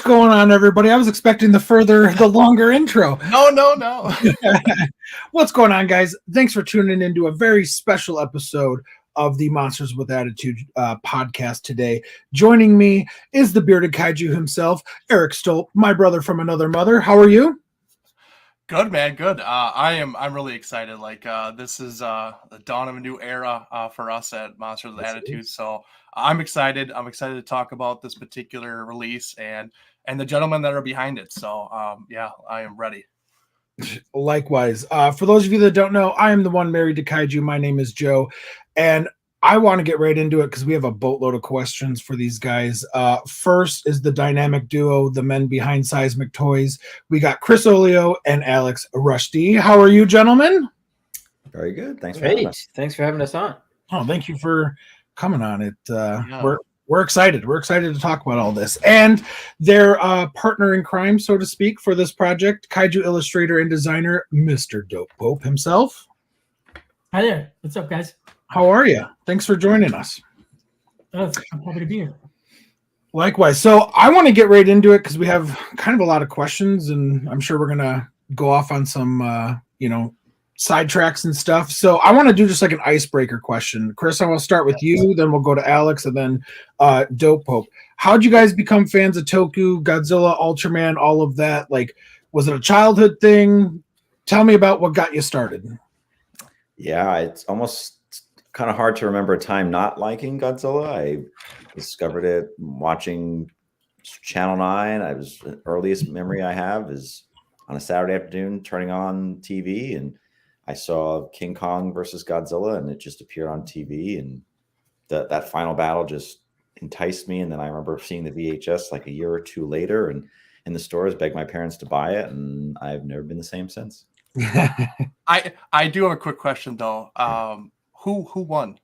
going on, everybody? I was expecting the longer intro. No. What's going on, guys? Thanks for tuning into a very special episode of the Monsters with Attitude podcast today. Joining me is the bearded kaiju himself, Eric Stolp, my brother from another mother. How are you? Good, man. Good. I'm really excited. This is the dawn of a new era for us at Monsters with Attitude. So I'm excited. I'm excited to talk about this particular release and the gentlemen that are behind it. So I am ready. Likewise. For those of you that don't know, I am the one married to kaiju. My name is Joe, and I want to get right into it because we have a boatload of questions for these guys. First is the dynamic duo, the men behind Seismic Toys. We got Chris Olio and Alex Rushdie. How are you, gentlemen? Very good. Thanks for having us. Thanks for having us on. Oh, thank you for coming on it. We're excited. We're excited to talk about all this. And their partner in crime, so to speak, for this project, kaiju illustrator and designer, Mr. Dope Pope himself. Hi there. What's up, guys? How are you? Thanks for joining us. I'm happy to be here. Likewise. So I want to get right into it because we have kind of a lot of questions, and I'm sure we're going to go off on some, sidetracks and stuff. So I want to do just like an icebreaker question. Chris, I will start with you, then we'll go to Alex, and then Dope Pope. How'd you guys become fans of Toku, Godzilla, Ultraman, all of that? Like, was it a childhood thing? Tell me about what got you started. Yeah, it's almost kind of hard to remember a time not liking Godzilla. I discovered it watching Channel 9. The earliest memory I have is on a Saturday afternoon turning on TV, and I saw King Kong versus Godzilla, and it just appeared on TV, and that final battle just enticed me. And then I remember seeing the VHS like a year or two later, and in the stores, begged my parents to buy it, and I've never been the same since. I do have a quick question though. Who won?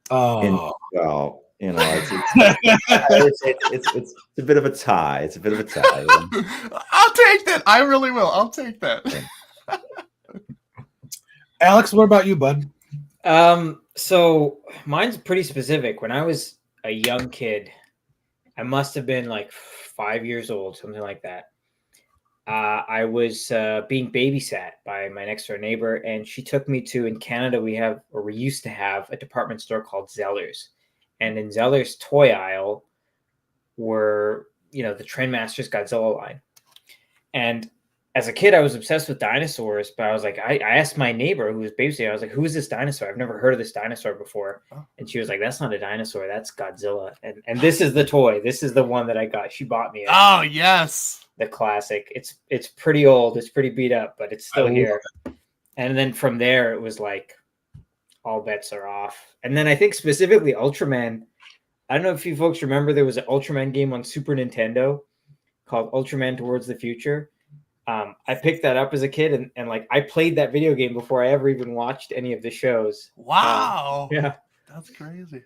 It's a bit of a tie. It's a bit of a tie. I'll take that. I really will. I'll take that. Alex, what about you, bud? So mine's pretty specific. When I was a young kid, I must have been like 5 years old, something like that. I was being babysat by my next door neighbor, and she took me to, in Canada, we used to have a department store called Zellers. And in Zellers' toy aisle were, the Trendmasters Godzilla line. And as a kid, I was obsessed with dinosaurs, but I was like, I asked my neighbor who was babysitting, I was like, who is this dinosaur? I've never heard of this dinosaur before. And she was like, that's not a dinosaur, that's Godzilla. And this is the toy. This is the one that I got. She bought me. Oh, yes. The classic. It's pretty old. It's pretty beat up, but it's still here. And then from there, it was like all bets are off. And then I think specifically Ultraman. I don't know if you folks remember, there was an Ultraman game on Super Nintendo called Ultraman Towards the Future. I picked that up as a kid, and like I played that video game before I ever even watched any of the shows. Wow. Yeah. That's crazy.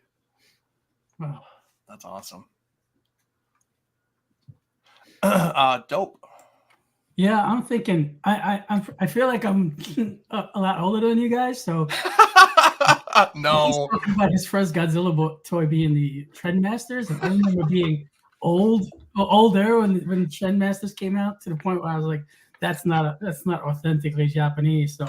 Wow. That's awesome. Dope. Yeah, I'm thinking. I feel like I'm a lot older than you guys. So no. He's talking about his first Godzilla toy being the Trendmasters, and I remember being older when Trendmasters came out, to the point where I was like, that's not authentically Japanese. So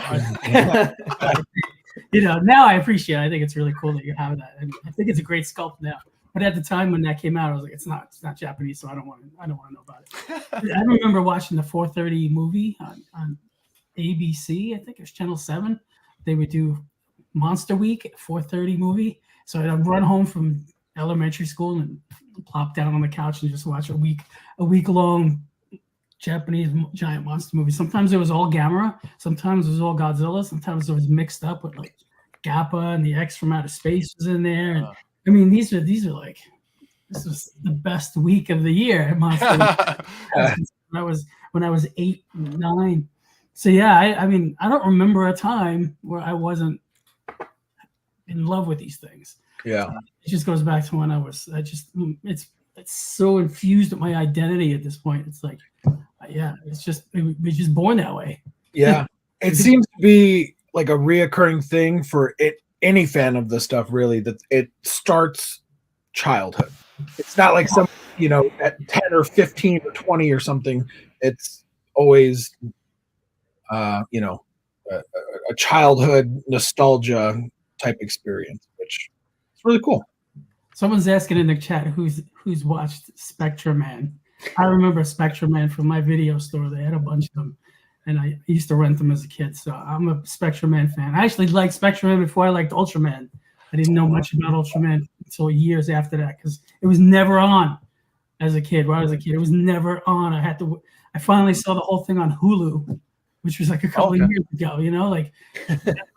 now I appreciate it. I think it's really cool that you have that, and I think it's a great sculpt now. But at the time when that came out, I was like, it's not Japanese, so I don't want to know about it. I remember watching the 4:30 movie on ABC. I think it was Channel 7. They would do Monster Week at 4:30 movie. So I'd run home from elementary school and plop down on the couch and just watch a week long Japanese giant monster movie. Sometimes it was all Gamera, sometimes it was all Godzilla, sometimes it was mixed up with like Gappa, and the X from Outer Space was in there. And I mean, these are like, this was the best week of the year at Monster Week. when I was 8, 9. So yeah, I mean, I don't remember a time where I wasn't in love with these things. Yeah, it just goes back to when it's so infused with my identity at this point. It's like, we're just born that way. Yeah, it seems to be like a reoccurring thing for any fan of this stuff, really, that it starts childhood. It's not like at 10 or 15 or 20 or something, it's always a childhood nostalgia type experience, which is really cool. Someone's asking in the chat who's watched Spectrum Man. I remember Spectrum Man from my video store. They had a bunch of them, and I used to rent them as a kid. So I'm a Spectrum Man fan. I actually liked Spectrum Man before I liked Ultraman. I didn't know much about Ultraman until years after that because it was never on as a kid. When I was a kid, it was never on. I finally saw the whole thing on Hulu, which was like a couple of years ago.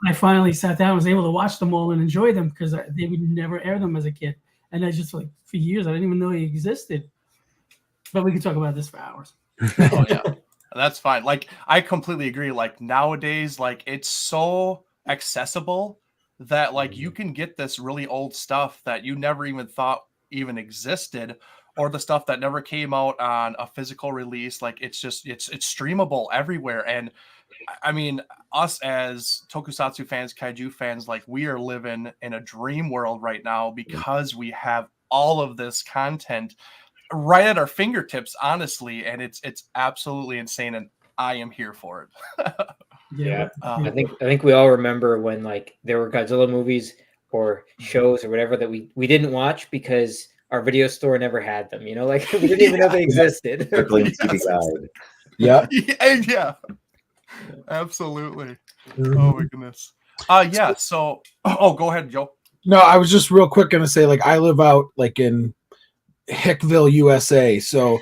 I finally sat down and was able to watch them all and enjoy them because they would never air them as a kid. And I just, like, for years, I didn't even know he existed. But we could talk about this for hours. Oh, yeah. That's fine. Like, I completely agree. Like, nowadays, like, it's so accessible that, like, you can get this really old stuff that you never even thought even existed, or the stuff that never came out on a physical release. Like, it's streamable everywhere. And I mean, us as tokusatsu fans, kaiju fans, like, we are living in a dream world right now because we have all of this content right at our fingertips, honestly, and it's absolutely insane, and I am here for it. Yeah. I think we all remember when, like, there were Godzilla movies or shows or whatever that we didn't watch because our video store never had them. Like, we didn't even know they existed. Yeah. Yeah. Absolutely. Oh my goodness. Yeah. So, go ahead, Joe. No, I was just real quick going to say, like, I live out like in Hickville, USA. So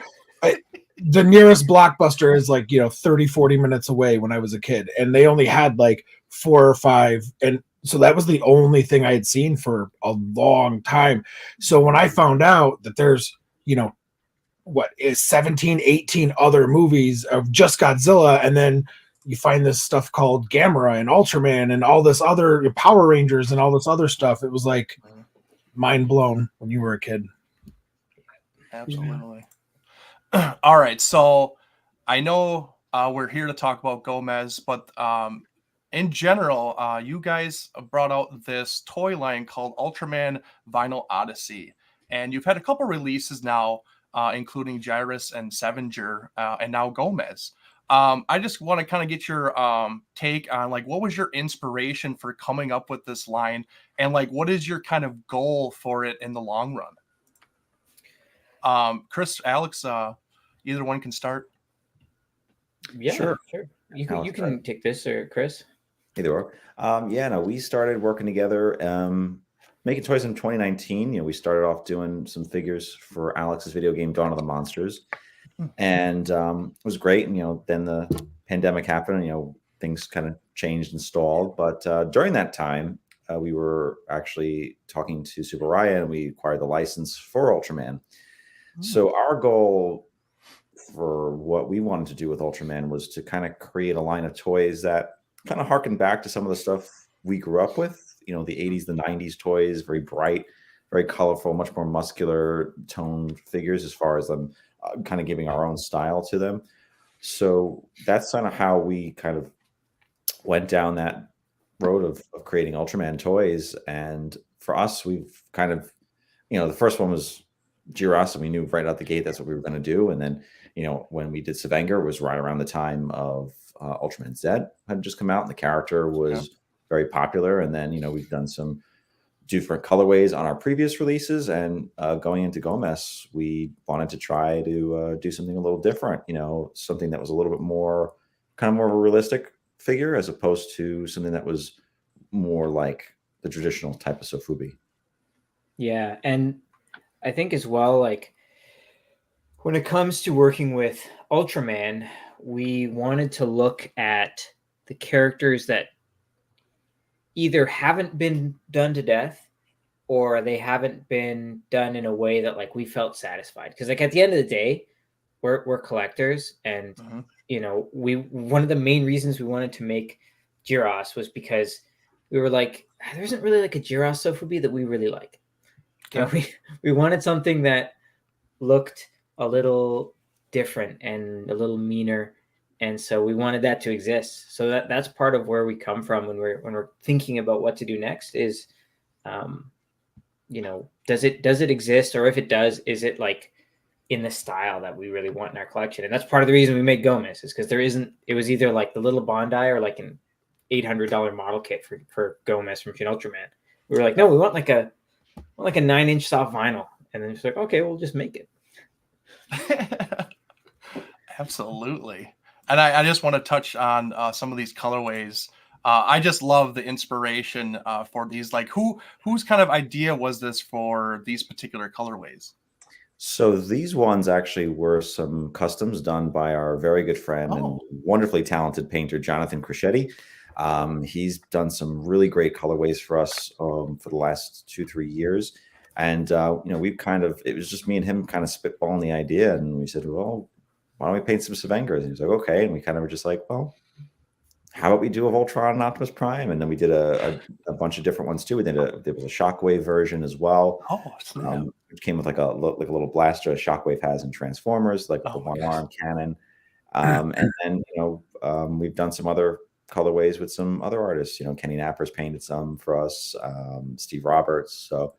the nearest Blockbuster is like, 30, 40 minutes away when I was a kid. And they only had like 4 or 5. And so that was the only thing I had seen for a long time. So when I found out that there's, 17, 18 other movies of just Godzilla, and then you find this stuff called Gamera and Ultraman and all this other Power Rangers and all this other stuff. It was like mind blown when you were a kid. Absolutely. Yeah. All right. So I know we're here to talk about Gomess, but in general, you guys brought out this toy line called Ultraman Vinyl Odyssey. And you've had a couple releases now, including Gyrus and Sevenger, and now Gomess. I just want to kind of get your take on, like, what was your inspiration for coming up with this line, and, like, what is your kind of goal for it in the long run? Chris, Alex, either one can start. Yeah, sure. You can take this, or Chris. Either or. We started working together, making toys in 2019. We started off doing some figures for Alex's video game Dawn of the Monsters, and it was great. And then the pandemic happened. And, things kind of changed and stalled. But during that time, we were actually talking to Super Raya, and we acquired the license for Ultraman. So our goal for what we wanted to do with Ultraman was to kind of create a line of toys that kind of harken back to some of the stuff we grew up with. The 80s, the 90s toys, very bright, very colorful, much more muscular toned figures as far as them kind of giving our own style to them. So that's kind of how we kind of went down that road of creating Ultraman toys. And for us, we've kind of, the first one was Gyrus, and we knew right out the gate that's what we were going to do. And then, when we did Sevenger, was right around the time of Ultraman Z had just come out, and the character was very popular. And then, we've done some different colorways on our previous releases, and going into Gomess, we wanted to try to do something a little different, something that was a little bit more of a realistic figure, as opposed to something that was more like the traditional type of Sofubi. Yeah. And I think as well, like, when it comes to working with Ultraman, we wanted to look at the characters that either haven't been done to death, or they haven't been done in a way that, like, we felt satisfied. Because, like, at the end of the day, we're collectors, and one of the main reasons we wanted to make Gyrus was we were like, there isn't really like a Gyrus Sofubi that we really like. We wanted something that looked a little different and a little meaner, and so we wanted that to exist. So that's part of where we come from when we're thinking about what to do next. Is, does it exist, or if it does, is it like in the style that we really want in our collection. And that's part of the reason we made Gomess, is because it was either like the little Bondi or like an $800 model kit for Gomess from Shin Ultraman. We were like, no, we want like a 9-inch soft vinyl. And then it's like, okay, we'll just make it. Absolutely. And I just want to touch on some of these colorways. I just love the inspiration for these. Like, whose kind of idea was this for these particular colorways? So these ones actually were some customs done by our very good friend and wonderfully talented painter, Jonathan Crescetti. He's done some really great colorways for us for the last 2-3 years. And, it was just me and him kind of spitballing the idea. And we said, well, why don't we paint some Savengas? And he was like, okay. And we kind of were just like, well, how about we do a Voltron and Optimus Prime? And then we did a bunch of different ones too. There was a Shockwave version as well. Which came with like a little blaster Shockwave has in Transformers, like with the one-arm cannon. And then we've done some other colorways with some other artists. Kenny Napper's painted some for us, Steve Roberts, so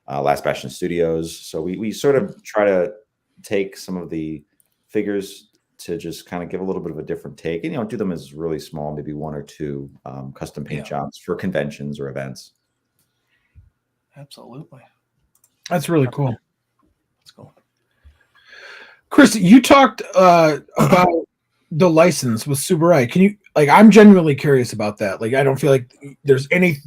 Last Bastion Studios. So we sort of try to take some of the figures to just kind of give a little bit of a different take, and do them as really small, maybe 1 or 2 custom paint jobs for conventions or events. Absolutely. That's really cool. Let's go. Chris, you talked about the license with Subaraya. Can you, I'm genuinely curious about that. I don't feel like there's any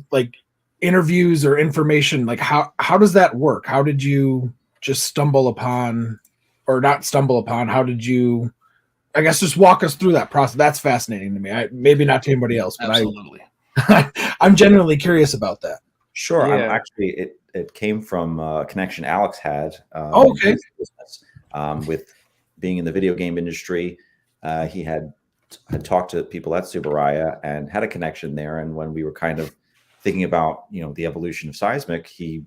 interviews or information. How does that work? How did you just stumble upon, or not stumble upon? How did you, I guess, just walk us through that process? That's fascinating to me. Maybe not to anybody else, but absolutely. I'm genuinely curious about that. Sure. Yeah. Actually, it came from a connection Alex had. Okay. With being in the video game industry, he had talked to people at Subaraya and had a connection there. And when we were kind of thinking about, the evolution of Seismic, he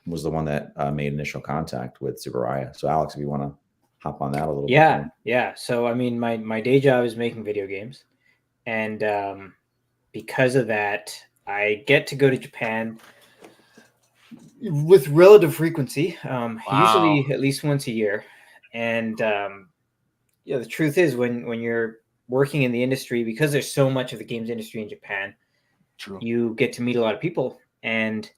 was the one that made initial contact with Subaraya. So Alex, if you want to hop on that a little bit. Yeah. So, I mean, my day job is making video games. And because of that, I get to go to Japan with relative frequency, usually at least once a year. And the truth is, when you're working in the industry, because there's so much of the games industry in Japan, you get to meet a lot of people. And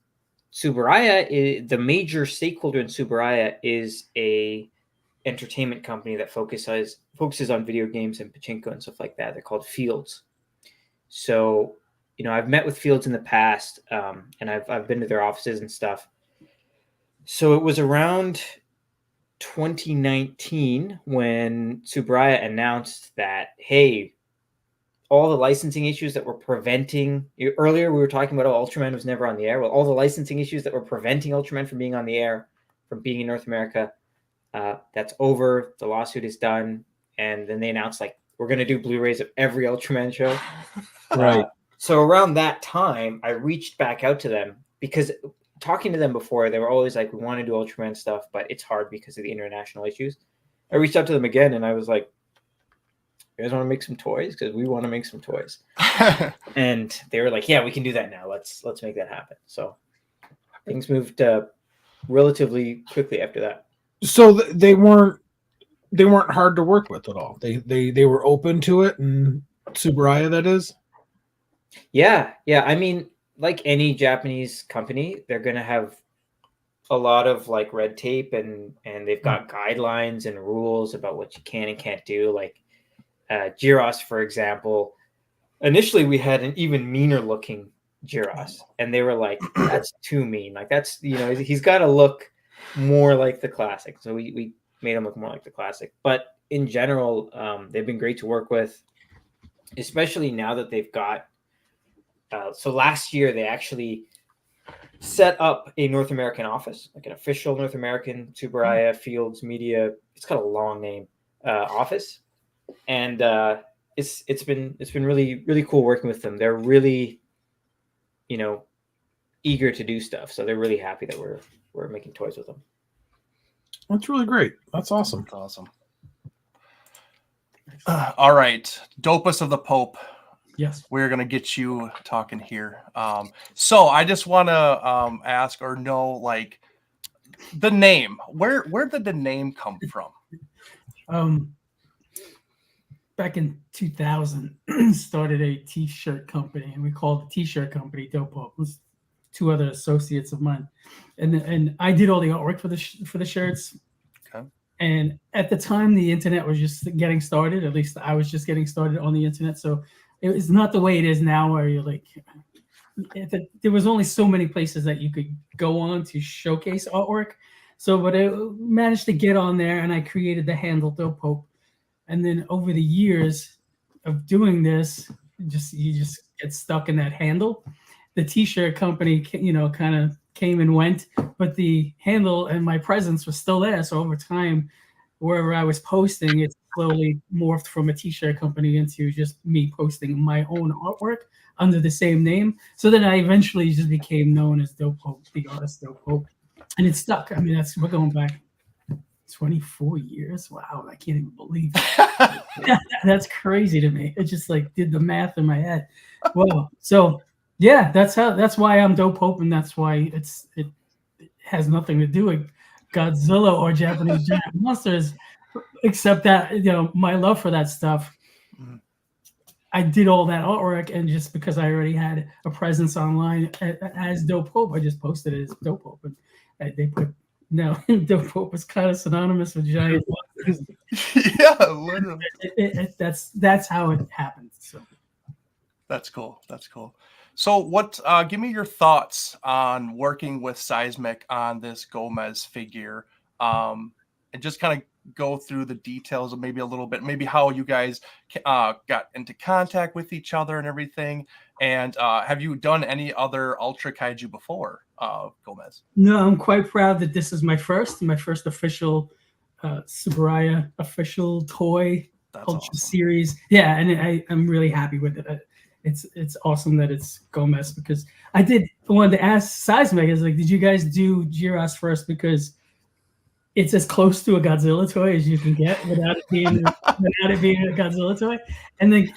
Subaraya, the major stakeholder in Subaraya, is a entertainment company that focuses on video games and pachinko and stuff like that. They're called Fields. So, I've met with Fields in the past, and I've been to their offices and stuff. So it was around 2019 when Subaraya announced that, hey, all the licensing issues that were preventing, earlier we were talking about Ultraman was never on the air. Well, all the licensing issues that were preventing Ultraman from being on the air, from being in North America, that's over. The lawsuit is done. And then they announced, we're going to do Blu-rays of every Ultraman show. Right. So around that time, I reached back out to them, because talking to them before, they were always like, we want to do Ultraman stuff, but it's hard because of the international issues. I reached out to them again, and I was like, you guys want to make some toys? Because we want to make some toys. And they were like, yeah, we can do that now. Let's make that happen. So things moved relatively quickly after that. So they weren't hard to work with at all. They were open to it, and Subaraya, that is. Yeah. I mean, like any Japanese company, they're going to have a lot of red tape, and they've got guidelines and rules about what you can and can't do. Like Gyros, for example, initially we had an even meaner looking Gyros, and they were like, that's too mean. That's, he's got to look more like the classic. So we made him look more like the classic. But in general, they've been great to work with, especially now that they've got, so last year they actually set up a North American office, like an official North American Subaraya Fields Media. It's got a long name, office, and it's been really, really cool working with them. They're really, eager to do stuff, so they're really happy that we're making toys with them. That's really great. That's awesome. That's awesome. All right, Dopus of the Pope. Yes. We're going to get you talking here. So I just want to ask or know, the name. Where did the name come from? Back in 2000, started a T-shirt company, and we called the T-shirt company Dope Hope. It was two other associates of mine, and I did all the artwork for the shirts. Okay. And at the time, the internet was just getting started. At least I was just getting started on the internet, so it was not the way it is now, where you're like, there was only so many places that you could go on to showcase artwork. So, but I managed to get on there, and I created the handle Dope Hope. And then over the years of doing this, you just get stuck in that handle. The T-shirt company, kind of came and went, but the handle and my presence was still there. So over time, wherever I was posting, it slowly morphed from a T-shirt company into just me posting my own artwork under the same name. So then I eventually just became known as Dope Hope, the artist Dope Hope, and it stuck. I mean, we're going back 24 years. Wow, I can't even believe it. That's crazy to me. It just like did the math in my head. Well, so yeah, that's why I'm Dope Hope, and that's why it has nothing to do with Godzilla or Japanese giant monsters, except that my love for that stuff. I did all that artwork, and just because I already had a presence online as Dope Hope, I just posted it as Dope Hope, and they put. No, Dope Hope was kind of synonymous with giant monsters. Yeah, literally. That's how it happened. So that's cool. That's cool. So, give me your thoughts on working with Seismic on this Gomess figure, and just kind of go through the details of maybe a little bit, maybe how you guys got into contact with each other and everything. And have you done any other Ultra Kaiju before, Gomess? No, I'm quite proud that this is my first official Subaraya official toy Ultra series. Yeah, and I'm really happy with it. It's awesome that it's Gomess, because I wanted to ask Seismic, is like, did you guys do Jiras first because it's as close to a Godzilla toy as you can get without it being a Godzilla toy? And then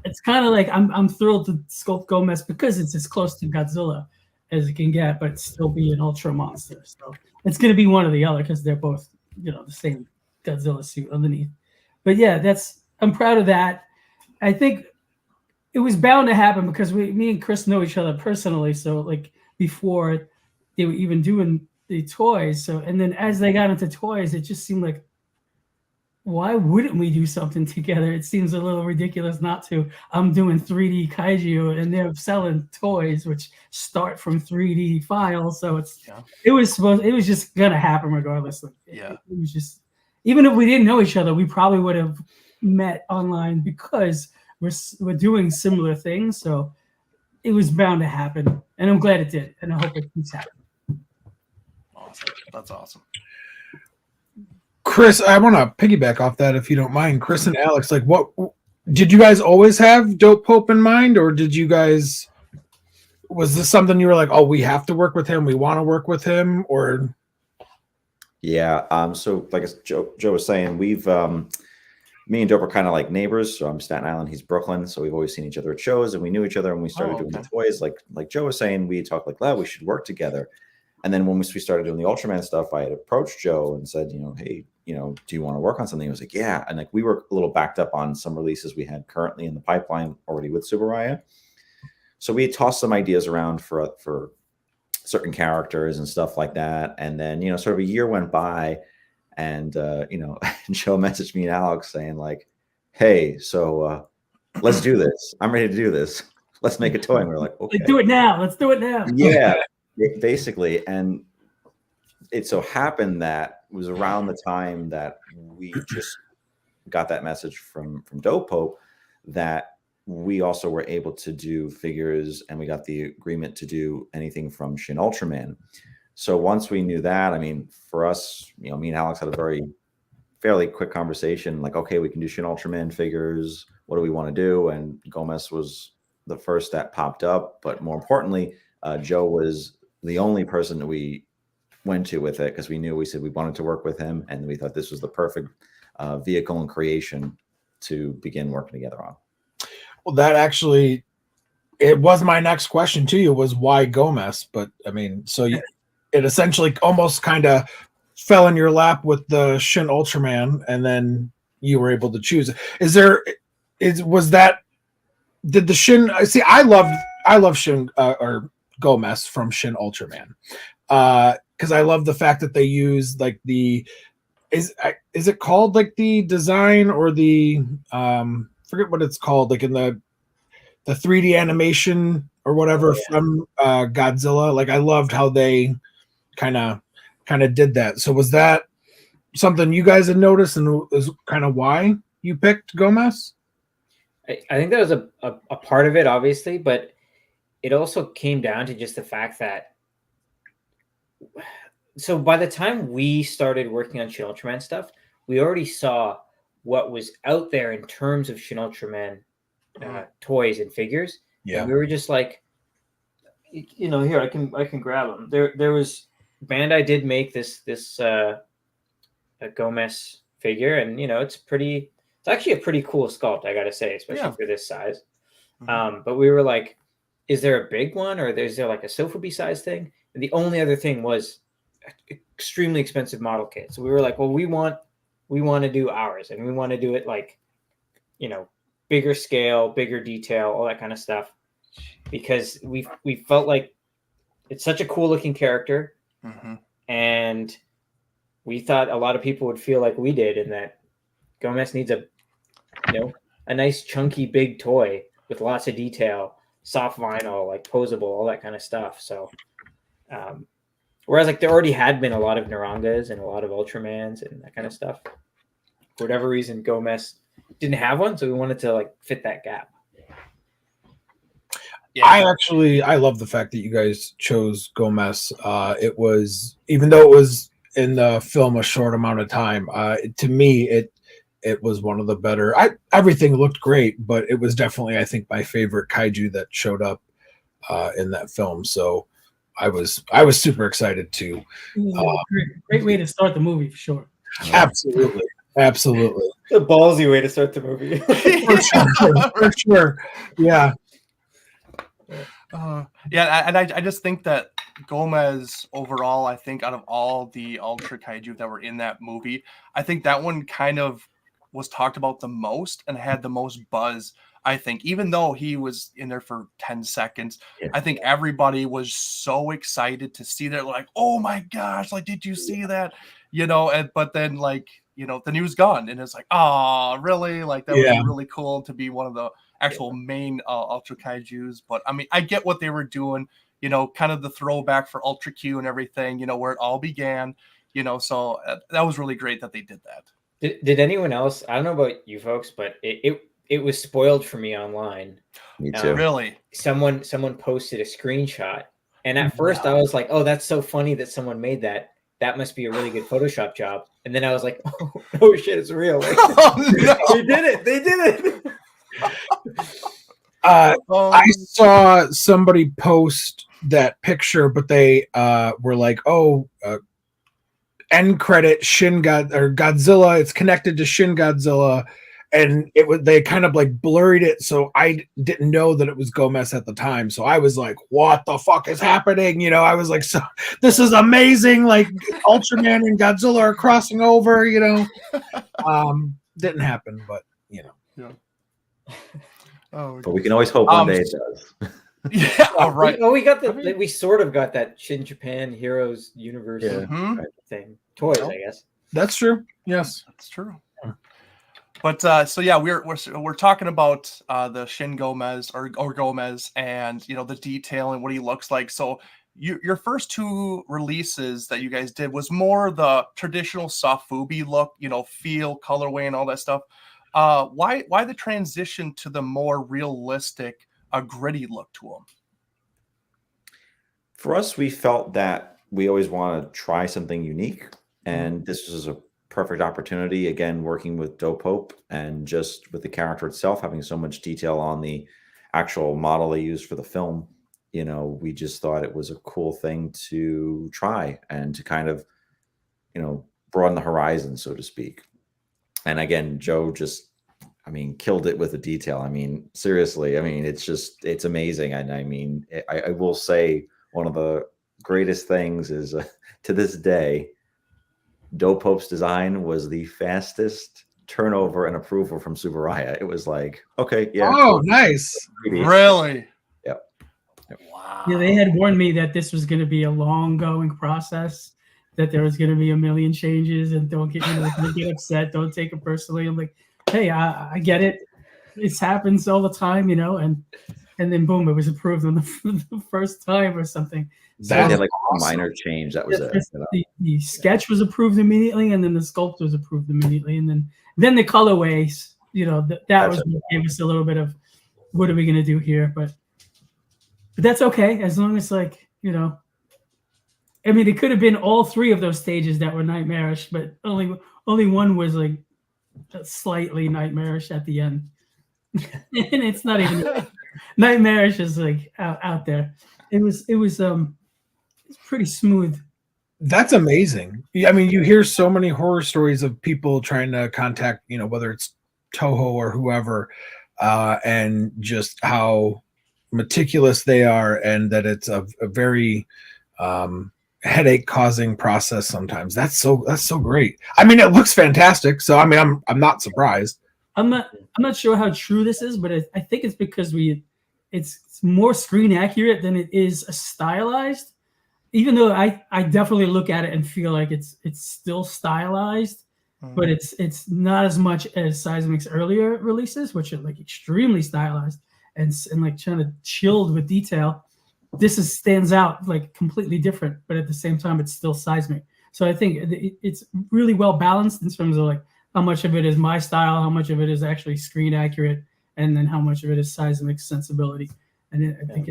it's kind of like I'm thrilled to sculpt Gomess because it's as close to Godzilla as it can get, but still be an Ultra monster. So it's going to be one or the other, because they're both the same Godzilla suit underneath. But yeah, I'm proud of that. I think it was bound to happen because me and Chris know each other personally. So like before they were even doing the toys. So, and then as they got into toys, it just seemed like, why wouldn't we do something together? It seems a little ridiculous not to. I'm doing 3D kaiju, and they're selling toys which start from 3D files. So it was just gonna happen regardless. It was just, even if we didn't know each other, we probably would have met online because we're doing similar things. So it was bound to happen, and I'm glad it did, and I hope it keeps happening. Awesome. That's awesome. Chris, I want to piggyback off that if you don't mind. Chris and Alex, like, what did you guys always have Dope Hope in mind, or was this something you were like, oh, we have to work with him, we want to work with him, or? Yeah. So like Joe was saying, we've me and Dope are kind of like neighbors. So I'm Staten Island, he's Brooklyn. So we've always seen each other at shows, and we knew each other, and we started doing the toys. Like Joe was saying, we talked like, we should work together. And then when we started doing the Ultraman stuff, I had approached Joe and said, hey, do you want to work on something? He was like, yeah. And like, we were a little backed up on some releases we had currently in the pipeline already with Subaraya. So we tossed some ideas around for certain characters and stuff like that. And then, sort of a year went by, and, Joe messaged me and Alex saying like, hey, so let's do this. I'm ready to do this. Let's make a toy. And we're like, okay. Let's do it now. Let's do it now. Yeah. Basically, and it so happened that it was around the time that we just got that message from Dope Hope that we also were able to do figures, and we got the agreement to do anything from Shin Ultraman. So once we knew that, I mean, for us, me and Alex had a fairly quick conversation, like, okay, we can do Shin Ultraman figures. What do we want to do? And Gomess was the first that popped up, but more importantly, Joe was the only person that we went to with it, because we said we wanted to work with him, and we thought this was the perfect vehicle and creation to begin working together on. Well, that actually, it was my next question to you, was why Gomess? But I mean, so it essentially almost kind of fell in your lap with the Shin Ultraman, and then you were able to choose. Did the Shin? See, I love Shin or Gomess from Shin Ultraman, because I love the fact that they use like is it called like the design or the forget what it's called, like in the 3D animation or whatever from Godzilla. Like I loved how they kind of did that. So was that something you guys had noticed, and is kind of why you picked Gomez? I think that was a part of it, obviously, but it also came down to just the fact that, so by the time we started working on Shin Ultraman stuff, we already saw what was out there in terms of Shin Ultraman toys and figures. Yeah. And we were just like, here, I can grab them. There was Bandai did make this a Gomez figure, and it's actually a pretty cool sculpt, I gotta say, especially for this size. But we were like, is there a big one, or is there like a Sofubi size thing? And the only other thing was extremely expensive model kit. So we were like, well, we want to do ours, and we want to do it like, bigger scale, bigger detail, all that kind of stuff, because we felt like it's such a cool looking character, and we thought a lot of people would feel like we did, and that Gomez needs a nice chunky big toy with lots of detail, soft vinyl, like posable, all that kind of stuff. So whereas like there already had been a lot of Narangas and a lot of Ultramans and that kind of stuff, for whatever reason Gomez didn't have one, so we wanted to like fit that gap. I love the fact that you guys chose Gomez. It was, even though it was in the film a short amount of time, to me it was one of the better. Everything looked great, but it was definitely, I think, my favorite kaiju that showed up in that film. So I was super excited to. Great way to start the movie for sure. Absolutely. It's a ballsy way to start the movie. For sure. Yeah. And I just think that Gomez overall, I think out of all the Ultra Kaiju that were in that movie, I think that one kind of was talked about the most and had the most buzz. I think, even though he was in there for 10 seconds, I think everybody was so excited to see that, like, oh my gosh, like, did you see that? But then like, then he was gone, and it's like, oh, really? Like, that would be really cool to be one of the actual main Ultra Kaijus. But I mean, I get what they were doing, kind of the throwback for Ultra Q and everything, where it all began, so that was really great that they did that. Did anyone else? I don't know about you folks, but it was spoiled for me online. Me too. Really? Someone posted a screenshot, and at first I was like, "Oh, that's so funny that someone made that. That must be a really good Photoshop job." And then I was like, "Oh shit, it's real!" Like, no. They did it. I saw somebody post that picture, but they were like, "Oh, end credit Godzilla. It's connected to Shin Godzilla." And they kind of like blurred it, so I didn't know that it was Gomez at the time. So I was like, "What the fuck is happening?" I was like, "So this is amazing! Like Ultraman and Godzilla are crossing over." Didn't happen, but Yeah. But we can always hope one day it does. Yeah. All right. We sort of got that Shin Japan Heroes Universe thing. Toys, I guess. That's true. Yes, that's true. But so yeah, we're talking about the Shin Gomez or Gomez, and the detail and what he looks like. So your first two releases that you guys did was more the traditional Sofubi look, feel, colorway, and all that stuff. Why the transition to the more realistic, gritty look to him? For us, we felt that we always want to try something unique, and this was a perfect opportunity. Again, working with Dope Hope and just with the character itself, having so much detail on the actual model they used for the film, we just thought it was a cool thing to try and to kind of, broaden the horizon, so to speak. And again, Joe just, killed it with the detail. Seriously, it's amazing. And I will say one of the greatest things is to this day, Dope Hope's design was the fastest turnover and approval from Subaraya. It was like, okay, yeah. Oh, nice. Really? Yep. Wow. Yeah, they had warned me that this was going to be a long going process, that there was going to be a million changes, and don't get, don't get upset, don't take it personally. I'm like, hey, I get it. It happens all the time, and then boom, it was approved on the first time or something. They That's had like a awesome. minor change. That was it. The sketch was approved immediately, and then the sculpt was approved immediately, and then the colorways. That was what gave us a little bit of what are we going to do here, but that's okay as long as I mean, it could have been all three of those stages that were nightmarish, but only one was like slightly nightmarish at the end. And it's not even nightmarish is like out there. It was it's pretty smooth. That's amazing. I mean, you hear so many horror stories of people trying to contact, whether it's Toho or whoever, and just how meticulous they are, and that it's a very headache causing process sometimes. That's so great. I mean, it looks fantastic. So I mean, I'm not surprised. I'm not sure how true this is, but I think it's because it's more screen accurate than it is stylized. Even though I definitely look at it and feel like it's still stylized, but it's not as much as Seismic's earlier releases, which are like extremely stylized and like trying to chilled with detail. This stands out like completely different, but at the same time, it's still Seismic. So I think it's really well balanced in terms of like how much of it is my style, how much of it is actually screen accurate, and then how much of it is Seismic sensibility. And I think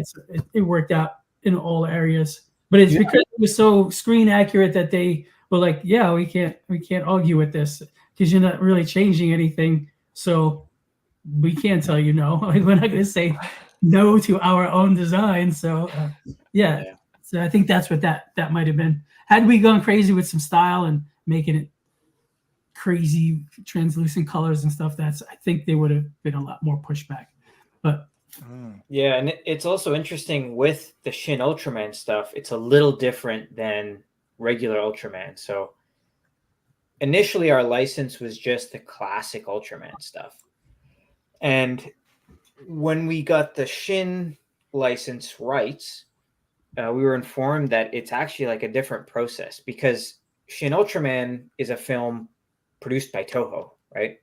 it worked out in all areas. But it's because it was so screen accurate that they were like, yeah, we can't argue with this because you're not really changing anything. So we can't tell you no. We're not going to say no to our own design. So So I think that's what that might have been. Had we gone crazy with some style and making it crazy translucent colors and stuff, I think they would have been a lot more pushback. But yeah, and it's also interesting with the Shin Ultraman stuff. It's a little different than regular Ultraman. So initially our license was just the classic Ultraman stuff. And when we got the Shin license rights, we were informed that it's actually like a different process because Shin Ultraman is a film produced by Toho, right?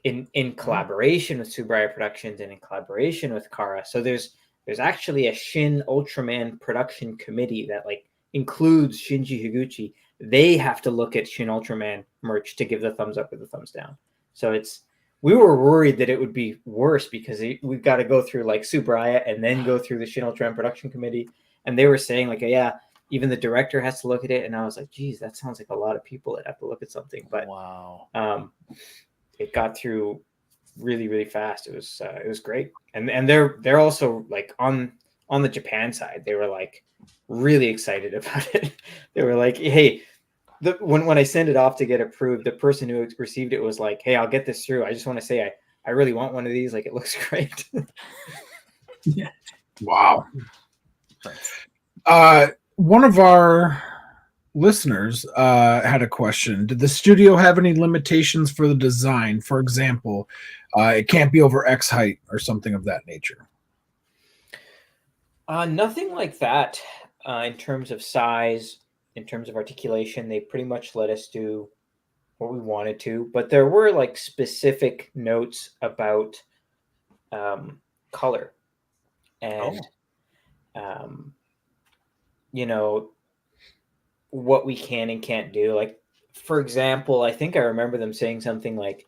In collaboration with Subaraya Productions and in collaboration with Kara. So there's actually a Shin Ultraman production committee that like includes Shinji Higuchi. They have to look at Shin Ultraman merch to give the thumbs up or the thumbs down. So we were worried that it would be worse because we've got to go through like Subaraya and then go through the Shin Ultraman production committee. And they were saying like, yeah, even the director has to look at it. And I was like, geez, that sounds like a lot of people that have to look at something. But wow. It got through really, really fast. It was great. And they're also like on the Japan side, they were like really excited about it. They were like, hey, when I send it off to get approved, the person who received it was like, hey, I'll get this through. I just want to say I really want one of these. Like, it looks great. Yeah. Wow. One of our listeners had a question. Did the studio have any limitations for the design? For example, it can't be over X height or something of that nature. Nothing like that. In terms of size, in terms of articulation, they pretty much let us do what we wanted to. But there were like specific notes about color and what we can and can't do. Like, for example, I think I remember them saying something like,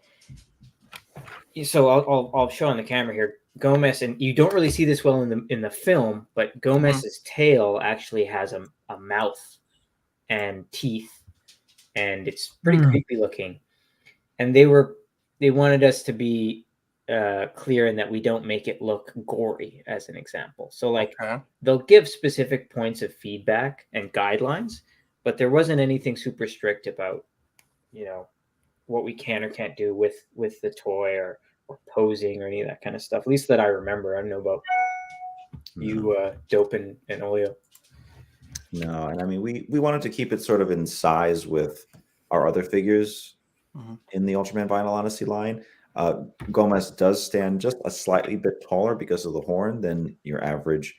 so I'll show on the camera here. Gomess, and you don't really see this well in the film, but Gomess's tail actually has a mouth and teeth, and it's pretty creepy looking. And they wanted us to be clear in that we don't make it look gory, as an example. So like they'll give specific points of feedback and guidelines, but there wasn't anything super strict about what we can or can't do with the toy or posing or any of that kind of stuff, at least that I remember. I don't know about you, Dope and Olio. No, and I mean we wanted to keep it sort of in size with our other figures. in the Ultraman Vinyl Odyssey line. Gomess does stand just a slightly bit taller because of the horn than your average,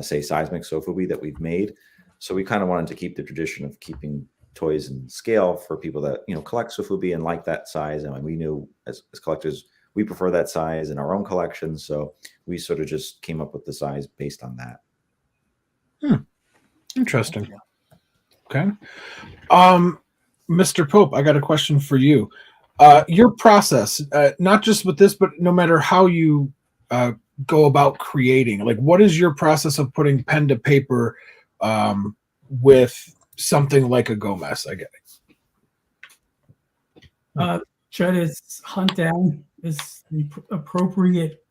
say, Seismic Sofubi that we've made. So we kind of wanted to keep the tradition of keeping toys in scale for people that, you know, collect Sofubi and like that size. And we knew as collectors, we prefer that size in our own collection. So we sort of just came up with the size based on that. Interesting. Okay. Mr. Pope, I got a question for you. Your process, not just with this, but no matter how you go about creating, like, what is your process of putting pen to paper with something like a Gomess? I get it. Try to hunt down this the appropriate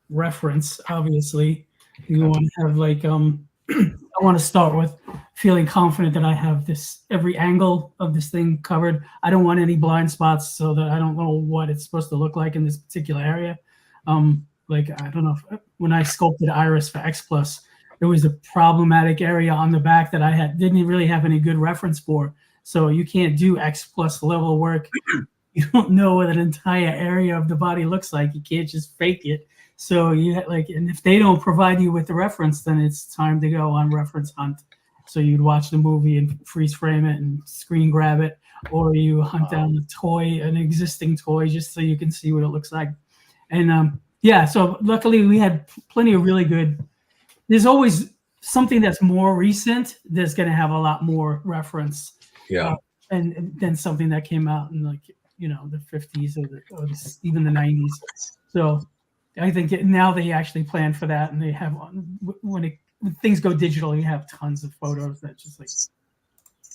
reference. Obviously, you want to have like I want to start with feeling confident that I have this every angle of this thing covered. I don't want any blind spots so that I don't know what it's supposed to look like in this particular area. Like, I don't know if, when I sculpted Iris for X Plus, there was a problematic area on the back that I didn't really have any good reference for. So you can't do X Plus level work. You don't know what an entire area of the body looks like. You can't just fake it. So you like, and if they don't provide you with the reference, then it's time to go on reference hunt. So you'd watch the movie and freeze frame it and screen grab it, or you hunt down a toy, an existing toy, just so you can see what it looks like. And yeah, so luckily we had plenty of really good. There's always something that's more recent that's going to have a lot more reference. Yeah. And then something that came out in, like, you know, the 50s or even the 90s. So I think now they actually plan for that, and they have when things go digital, you have tons of photos that just like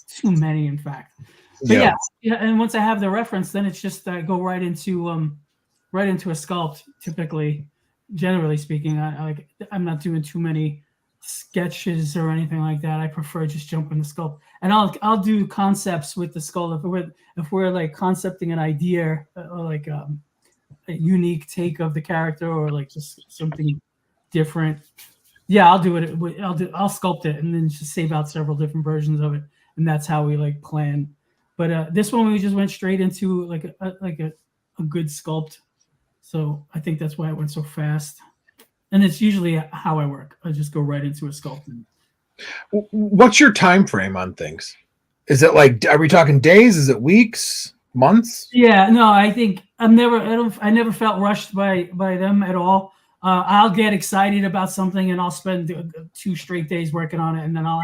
too many, in fact. But yeah. And once I have the reference, then it's just go right into a sculpt. Typically, generally speaking, I'm not doing too many sketches or anything like that. I prefer just jumping the sculpt, and I'll do concepts with the sculpt if we're like concepting an idea or like a unique take of the character or like just something different. Yeah, I'll do it. I'll sculpt it and then just save out several different versions of it, and that's how we like plan. But this one we just went straight into like a good sculpt. So I think that's why it went so fast. And it's usually how I work. I just go right into a sculpting. What's your time frame on things? Is it like, are we talking days? Is it weeks, months? Yeah, no, I think I never felt rushed by them at all. I'll get excited about something and I'll spend 2 straight days working on it, and then I'll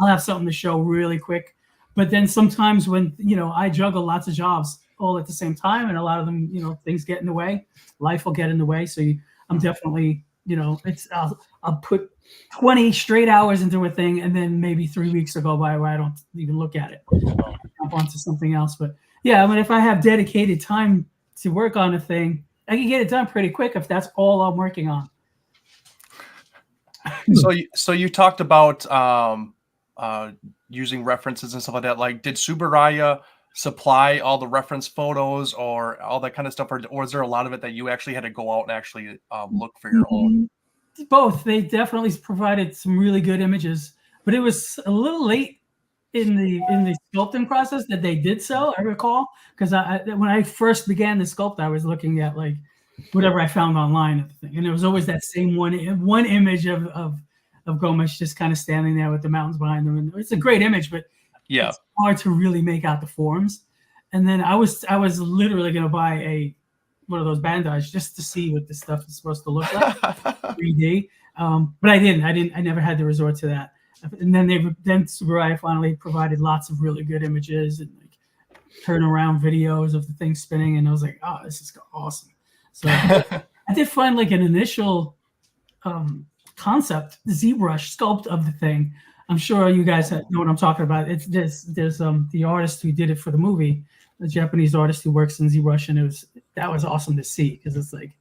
have something to show really quick. But then sometimes when, you know, I juggle lots of jobs all at the same time, and a lot of them, you know, things get in the way. Life will get in the way. So I'm definitely, you know, I'll put 20 straight hours into a thing, and then maybe 3 weeks will go by where I don't even look at it. I'll jump onto something else. But yeah, I mean, if I have dedicated time to work on a thing, I can get it done pretty quick if that's all I'm working on. So you talked about using references and stuff like that. Like, did Subaraya supply all the reference photos or all that kind of stuff, or is there a lot of it that you actually had to go out and actually look for your own? Both. They definitely provided some really good images, but it was a little late in the sculpting process that they did so. I recall, because when I first began the sculpt, I was looking at like whatever I found online at the thing, and there was always that same one image of Gomess just kind of standing there with the mountains behind them, and it's a great image, but yeah, it's hard to really make out the forms. And then I was literally going to buy one of those Bandai's just to see what this stuff is supposed to look like 3D, but I didn't. I never had to resort to that. And then Subaraya finally provided lots of really good images and like turnaround videos of the thing spinning, and I was like, oh, this is awesome. So I did find like an initial concept ZBrush sculpt of the thing. I'm sure you guys know what I'm talking about. There's the artist who did it for the movie, the Japanese artist who works in ZBrush, and that was awesome to see, because it's like,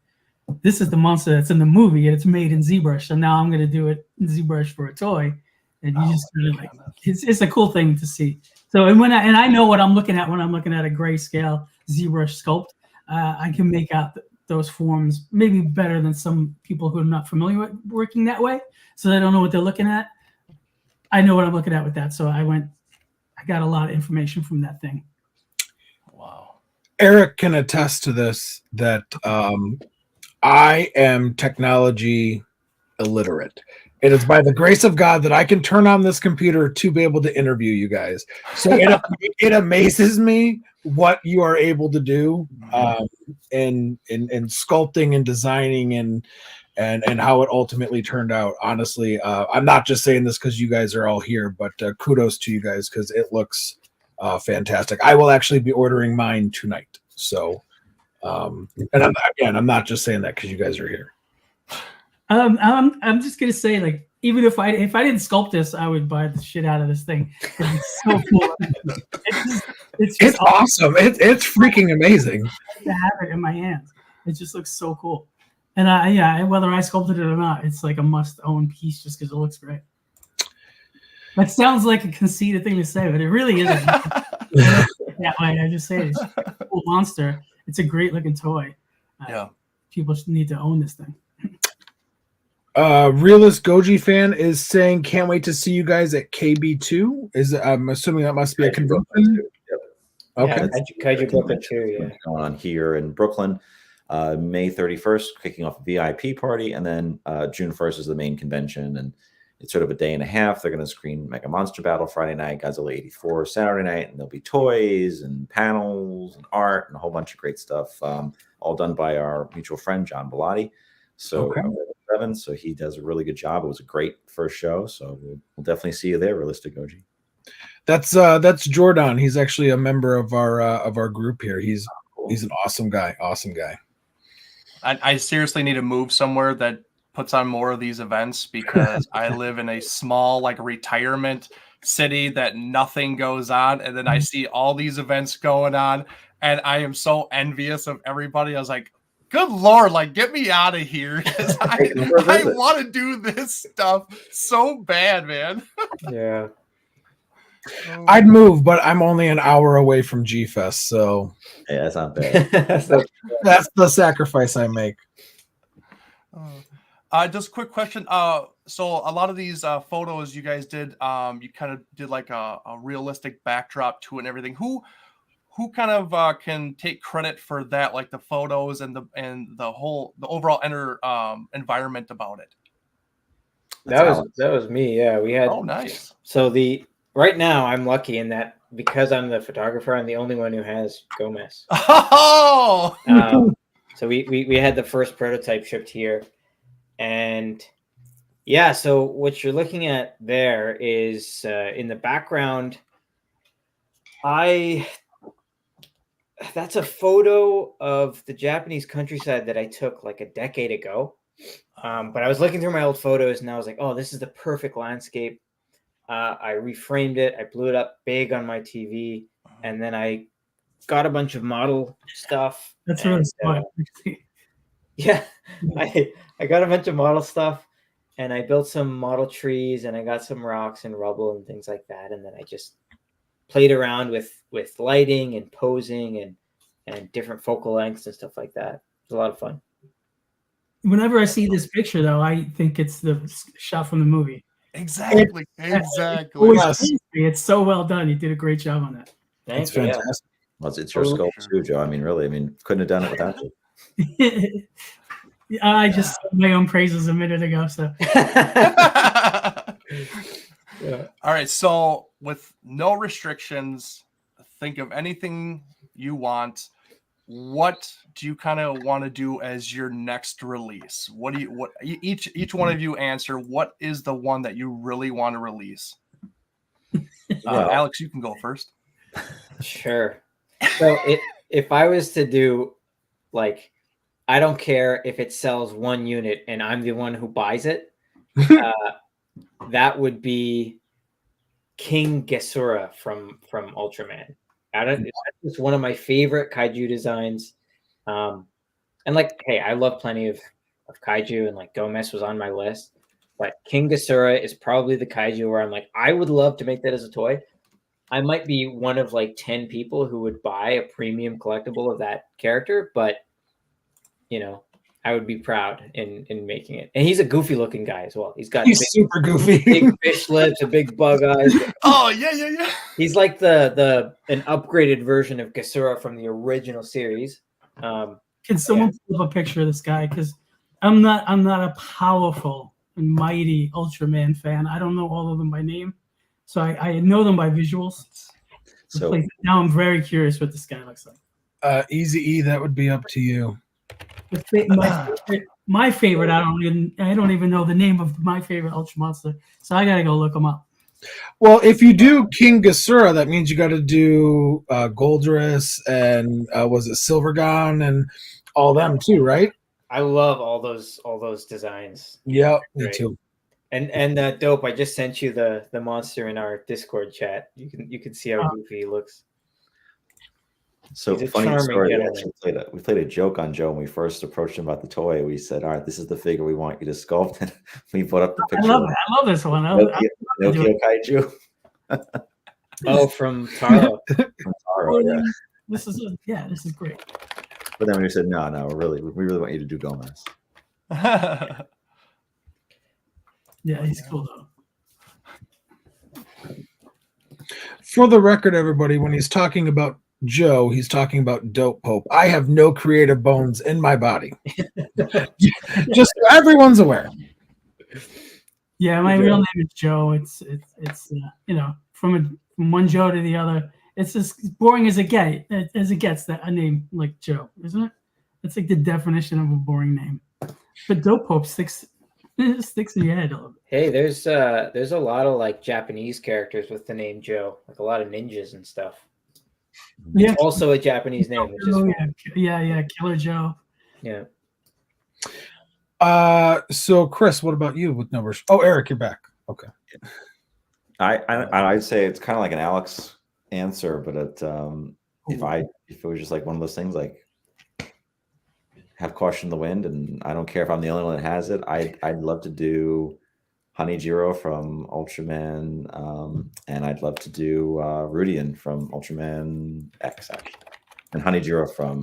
this is the monster that's in the movie and it's made in ZBrush, and now I'm going to do it in ZBrush for a toy, and you just really like it's a cool thing to see. So I know what I'm looking at when I'm looking at a grayscale ZBrush sculpt. I can make out those forms maybe better than some people who are not familiar with working that way, so they don't know what they're looking at. I know what I'm looking at with that, so I got a lot of information from that thing. Wow. Eric can attest to this, that I am technology illiterate. It is by the grace of God that I can turn on this computer to be able to interview you guys. So it amazes me what you are able to do in sculpting and designing and how it ultimately turned out. Honestly, I'm not just saying this because you guys are all here, but kudos to you guys because it looks fantastic. I will actually be ordering mine tonight. So, and I'm not just saying that because you guys are here. I'm just gonna say, like, even if I didn't sculpt this, I would buy the shit out of this thing. It's so cool. It's awesome. It's freaking amazing to have it in my hands. It just looks so cool. And whether I sculpted it or not, it's like a must-own piece just because it looks great. That sounds like a conceited thing to say, but it really isn't. That way, I just say it's a cool monster. It's a great looking toy. Yeah, people need to own this thing. Realist Goji fan is saying, "Can't wait to see you guys at KB2." I'm assuming that must be a convention. Yep. Okay. Yeah, Kaiju Brooklyn too. Yeah, going on here in Brooklyn. May 31st, kicking off a VIP party, and then June 1st is the main convention, and it's sort of a day and a half. They're going to screen Mega Monster Battle Friday night, Godzilla 84 Saturday night, and there'll be toys and panels and art and a whole bunch of great stuff, all done by our mutual friend John Bellotti. So, so he does a really good job. It was a great first show, so we'll definitely see you there, Realistic Goji. That's Jordan. He's actually a member of our group here. He's an awesome guy. Awesome guy. I seriously need to move somewhere that puts on more of these events because I live in a small, like, retirement city that nothing goes on, and then I see all these events going on, and I am so envious of everybody. I was like, good Lord, like, get me out of here, because I want to do this stuff so bad, man. Yeah. I'd move, but I'm only an hour away from G-Fest, so yeah, that's not bad. That's the sacrifice I make. Just a quick question. So a lot of these photos you guys did, you kind of did like a realistic backdrop to it and everything. Who kind of can take credit for that, like the photos and the overall environment about it? That was me. Yeah, we had. Oh, nice. So right now I'm lucky in that because I'm the photographer, I'm the only one who has Gomess. Oh. So we had the first prototype shipped here, and yeah. So what you're looking at there is in the background. That's a photo of the Japanese countryside that I took like a decade ago. But I was looking through my old photos and I was like, oh, this is the perfect landscape. I reframed it. I blew it up big on my TV. And then I got a bunch of model stuff. That's really smart. Yeah. I got a bunch of model stuff and I built some model trees and I got some rocks and rubble and things like that. And then I just played around with lighting and posing and different focal lengths and stuff like that. It was a lot of fun. Whenever I see this picture, though, I think it's the shot from the movie. Exactly. It's so well done. You did a great job on that. It's fantastic. Well, it's your sculpt too, Joe. I mean, really, couldn't have done it without you. I just said my own praises a minute ago. So. Yeah. All right. So with no restrictions, think of anything you want. What do you kind of want to do as your next release? Each one of you answer. What is the one that you really want to release? Alex, you can go first. Sure. So if I was to do, like, I don't care if it sells one unit and I'm the one who buys it. That would be King Gesura from Ultraman. It's one of my favorite kaiju designs. And like, hey, I love plenty of kaiju, and like Gomess was on my list. But King Gesura is probably the kaiju where I'm like, I would love to make that as a toy. I might be one of like 10 people who would buy a premium collectible of that character, but I would be proud in making it. And he's a goofy looking guy as well. He's got He's super goofy. big fish lips and big bug eyes. Oh yeah. He's like an upgraded version of Gasura from the original series. Can someone pull up a picture of this guy? Because I'm not a powerful and mighty Ultraman fan. I don't know all of them by name, so I know them by visuals. So Now I'm very curious what this guy looks like. Easy E, that would be up to you. My favorite, I don't even know the name of my favorite Ultra Monster, so I gotta go look them up. Well, if you do King Gasura, that means you got to do Goldrass and was it Silvergon and all them too, right? I love all those designs. Yep, me Great. too. And Dope, I just sent you the monster in our Discord chat. You can see how goofy he looks. So He's a funny charming story. gentleman. We played a joke on Joe when we first approached him about the toy. We said, "All right, this is the figure we want you to sculpt." And we put up the I picture. love it. I love this one. Nokia Kaiju. Oh, from Taro. From Taro, yeah. This is great. But then we said, "No, we really want you to do Gomez." Yeah, he's cool though. For the record, everybody, when he's talking about Joe, he's talking about Dope Pope. I have no creative bones in my body. Just so everyone's aware. Yeah, my real name is Joe. It's from one Joe to the other. It's as boring as it gets that a name like Joe, isn't it? It's like the definition of a boring name. But Dope Pope sticks in your head a little bit. Hey, there's a lot of like Japanese characters with the name Joe, like a lot of ninjas and stuff. Yeah, It's also a Japanese name, which is fun. yeah, Killer Joe. Yeah. So Chris, what about you with numbers? Oh, Eric, you're back. Okay. I'd say it's kind of like an Alex answer, but if it was just like one of those things, like have caution in the wind, and I don't care if I'm the only one that has it. I'd love to do Hanejiro from Ultraman, and I'd love to do Rudian from Ultraman X, actually, and Hanejiro from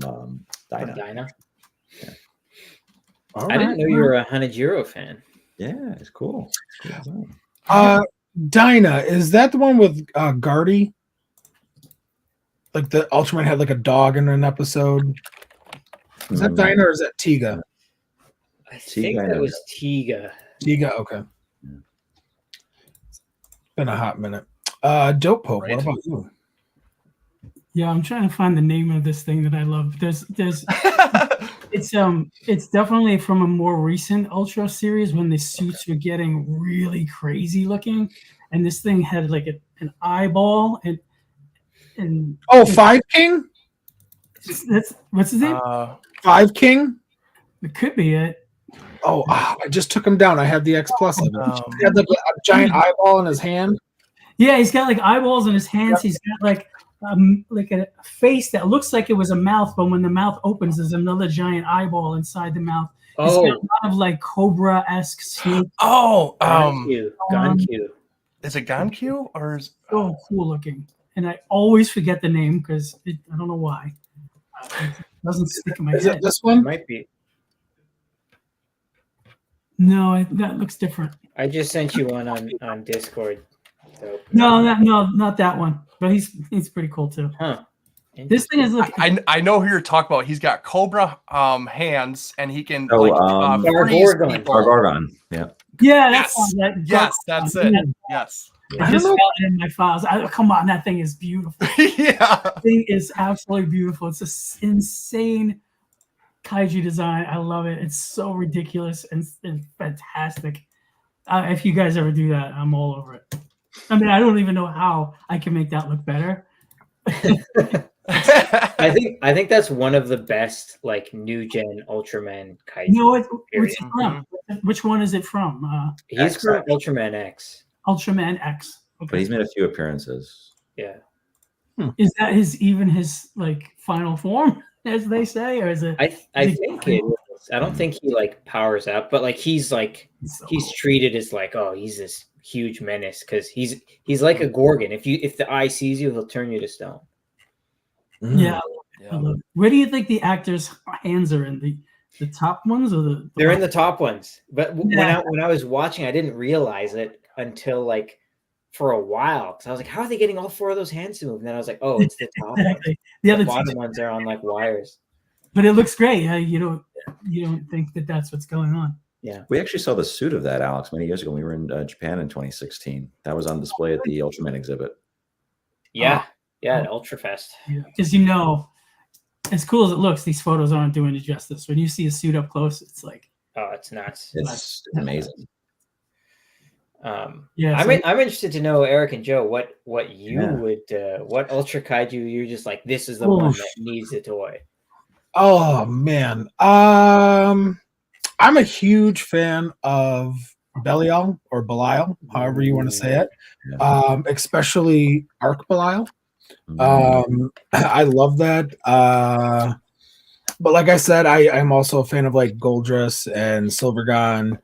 Dyna. Dyna. Yeah. I didn't know you were a Hanejiro fan. Yeah, it's cool. Dyna, is that the one with Gardy? Like the Ultraman had like a dog in an episode. Is that Dyna or is that Tiga? I think that was Tiga. Tiga, okay. It's been a hot minute. Dope Pope, what about you? Yeah, I'm trying to find the name of this thing that I love. There's it's definitely from a more recent Ultra series when the suits were getting really crazy looking, and this thing had like an eyeball and Five King? That's what's his name? Five King? It could be it. I just took him down. I had the X Plus of it. He had like a giant eyeball in his hand. Yeah, he's got like eyeballs in his hands. He's got like a face that looks like it was a mouth, but when the mouth opens, there's another giant eyeball inside the mouth. He's got a lot of like Cobra-esque snake. Gankyu. Is it Gankyu or is so cool looking? And I always forget the name because I don't know why. It doesn't stick in my Is head. it this one? It might be. No, that looks different. I just sent you one on Discord. So. No, not that one. But he's pretty cool too. Huh. This thing is looking. I know who you're talking about. He's got Cobra hands, and he can freeze people. Gargorgon. Yeah. Yeah, That's it. Yes. I just found it in my files. Come on, that thing is beautiful. Yeah. That thing is absolutely beautiful. It's an insane kaiju design. I love it. It's so ridiculous and fantastic. If you guys ever do that, I'm all over it. I mean, I don't even know how I can make that look better. I think that's one of the best like new gen Ultraman kaiju. Which one is it from? He's from Ultraman X. Ultraman X. Okay. But he's made a few appearances. Yeah. Is that his like final form, as they say, or is it? I think it is. I don't think he like powers up, but like he's treated as like, oh, he's this huge menace because he's like a Gorgon. If the eye sees you, he'll turn you to stone. Yeah. I love it. Where do you think the actor's hands are in The top ones or the They're in the top ones. But Yeah. when I was watching, I didn't realize it until like for a while. Because I was like, how are they getting all 4 of those hands to move? And then I was like, oh, it's the top ones. exactly. The other The two, bottom ones are on like wires. but it looks great. You don't think that that's what's going on. Yeah. We actually saw the suit of that, Alex, many years ago. We were in Japan in 2016. That was on display at the Ultraman exhibit. Yeah. Yeah. At Ultrafest. Because as cool as it looks, these photos aren't doing it justice. When you see a suit up close, it's like, Oh, it's nuts. It's amazing. I'm interested to know, Eric and Joe, what you would what Ultra Kaiju you're just like, this is the one that needs a toy. Oh man. I'm a huge fan of Belial or Belial, however you want to say it. Especially Arc Belial. I love that. But like I said, I'm also a fan of like Goldress and Silvergon.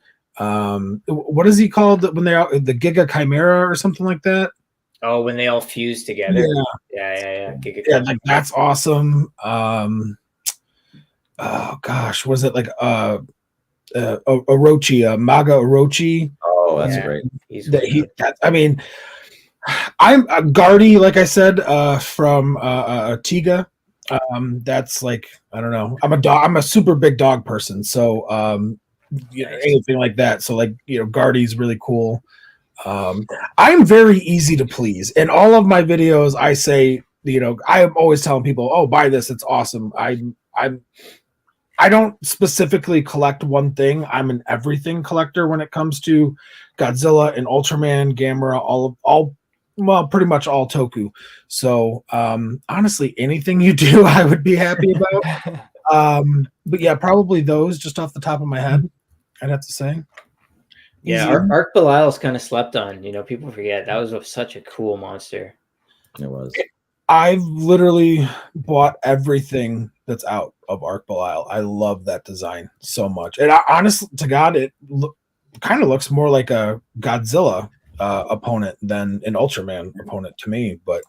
What is he called when they're out, the Giga Chimera or something like that? Oh, when they all fuse together. Yeah. Yeah. Like that's awesome. Oh gosh, was it like Orochi, Maga Orochi? Oh, that's great. I'm a Guardy, like I said, from Tiga. That's like, I don't know. I'm a super big dog person, so anything like that. So like, Guardy's really cool. I'm very easy to please. In all of my videos, I say, I'm always telling people, "Oh, buy this, it's awesome." I don't specifically collect one thing. I'm an everything collector when it comes to Godzilla and Ultraman, Gamera, pretty much all Toku. So honestly, anything you do, I would be happy about. But yeah, probably those just off the top of my head, I'd have to say. Yeah, Arc Belial's kind of slept on. People forget that was such a cool monster. It was. I've literally bought everything that's out of Arc Belial. I love that design so much. And honestly, to God, it kind of looks more like a Godzilla opponent than an Ultraman opponent to me, but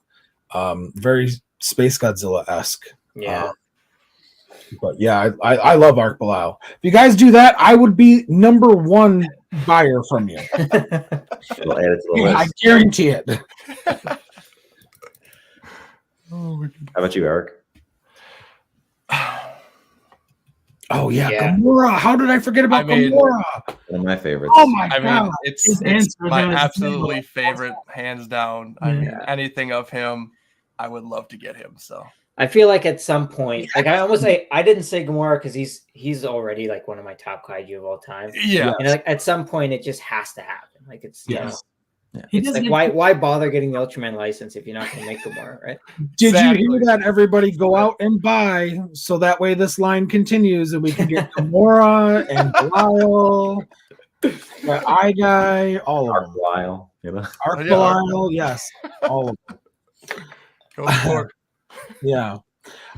very Space Godzilla-esque. Yeah. But yeah, I love Arc Belial. If you guys do that, I would be number 1 buyer from you. We'll add it to the list. I guarantee it. How about you, Eric? Oh yeah, Gamora. How did I forget about Gamora? One of my favorites. Oh my god. It's my absolutely favorite, hands down. I mean, anything of him, I would love to get him. So I feel like at some point, like I didn't say Gamora because he's already like one of my top kaiju of all time. Yeah. And like at some point it just has to happen. Like it's It's like why bother getting the Ultraman license if you're not going to make Gamora, right? Did you hear that? Everybody go out and buy, so that way this line continues and we can get Gamora and Belial, the Eye Guy, all of them. Belial, Arc Belial, yes, all of them. Go for it. Yeah.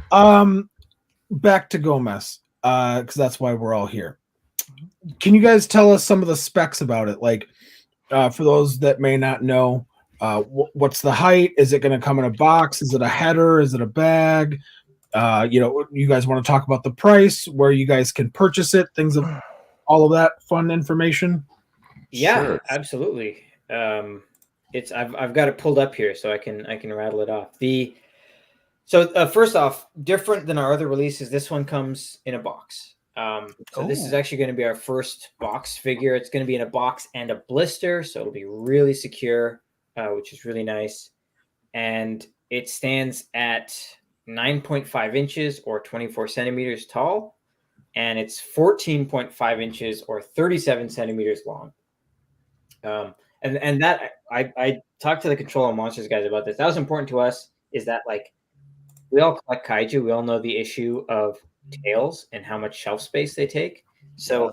Back to Gomess, because that's why we're all here. Can you guys tell us some of the specs about it? Like, for those that may not know, what's the height? Is it going to come in a box? Is it a header? Is it a bag? You guys want to talk about the price, where you guys can purchase it, all of that fun information? Yeah, Sure. absolutely. I've got it pulled up here so I can rattle it off. So first off, different than our other releases, this one comes in a box. This is actually going to be our first box figure. It's going to be in a box and a blister, so it'll be really secure, which is really nice. And it stands at 9.5 inches or 24 centimeters tall, and it's 14.5 inches or 37 centimeters long. And that I talked to the Control of Monsters guys about this. That was important to us. Is that like we all collect kaiju, we all know the issue of tails and how much shelf space they take. So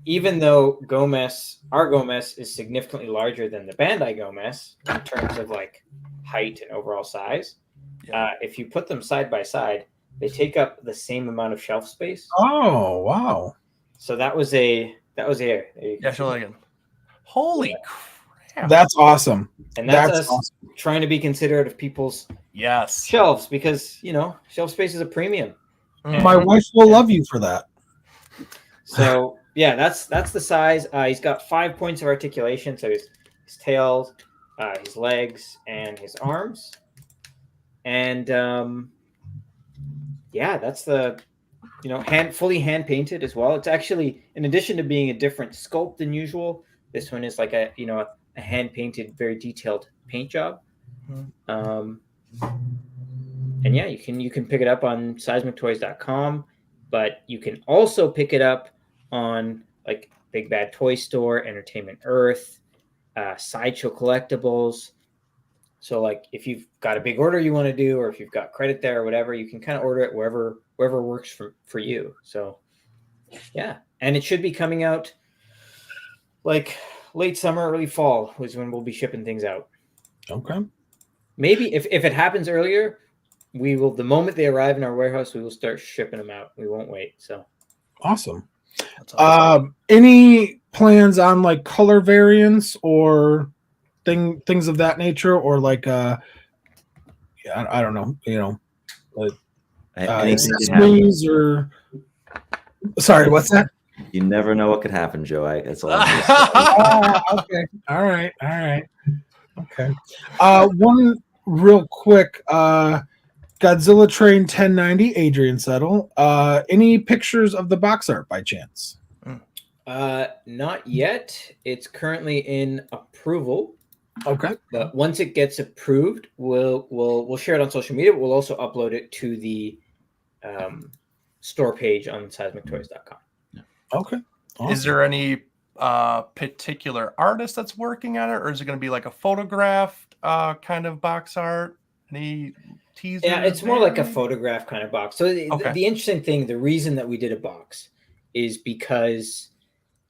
even though our Gomess is significantly larger than the Bandai Gomess in terms of like height and overall size, if you put them side by side, they take up the same amount of shelf space. Oh wow! So that was a show that again. Holy crap! That's awesome. And that's us awesome. Trying to be considerate of people's shelves, because shelf space is a premium. My wife will love you for that. So yeah, that's the size. He's got 5 points of articulation. So his tail, his legs, and his arms. And yeah, that's the fully hand painted as well. It's actually, in addition to being a different sculpt than usual, this one is like a hand painted, very detailed paint job. And yeah, you can pick it up on seismictoys.com, but you can also pick it up on like Big Bad Toy Store, Entertainment Earth, Sideshow Collectibles. So like if you've got a big order you want to do, or if you've got credit there or whatever, you can kind of order it wherever works for you. So yeah, and it should be coming out like late summer, early fall is when we'll be shipping things out. Okay. Maybe if it happens earlier, we will, the moment they arrive in our warehouse, we will start shipping them out. We won't wait. So Awesome. That's awesome. Any plans on like color variants or things of that nature, or like I don't know, Anything can happen. accessories or sorry, what's that? You never know what could happen, Joe. That's all I'm gonna say. Okay. All right. Okay. One real quick, Godzilla Train 1090, Adrian Settle. Any pictures of the box art by chance? Not yet. It's currently in approval. Okay. But once it gets approved, we'll share it on social media. But we'll also upload it to the store page on seismictoys.com. Okay. Awesome. Is there any particular artist that's working on it, or is it going to be like a photographed kind of box art? Any teaser? Yeah, it's more like a photograph kind of box. So Okay. the interesting thing, the reason that we did a box is because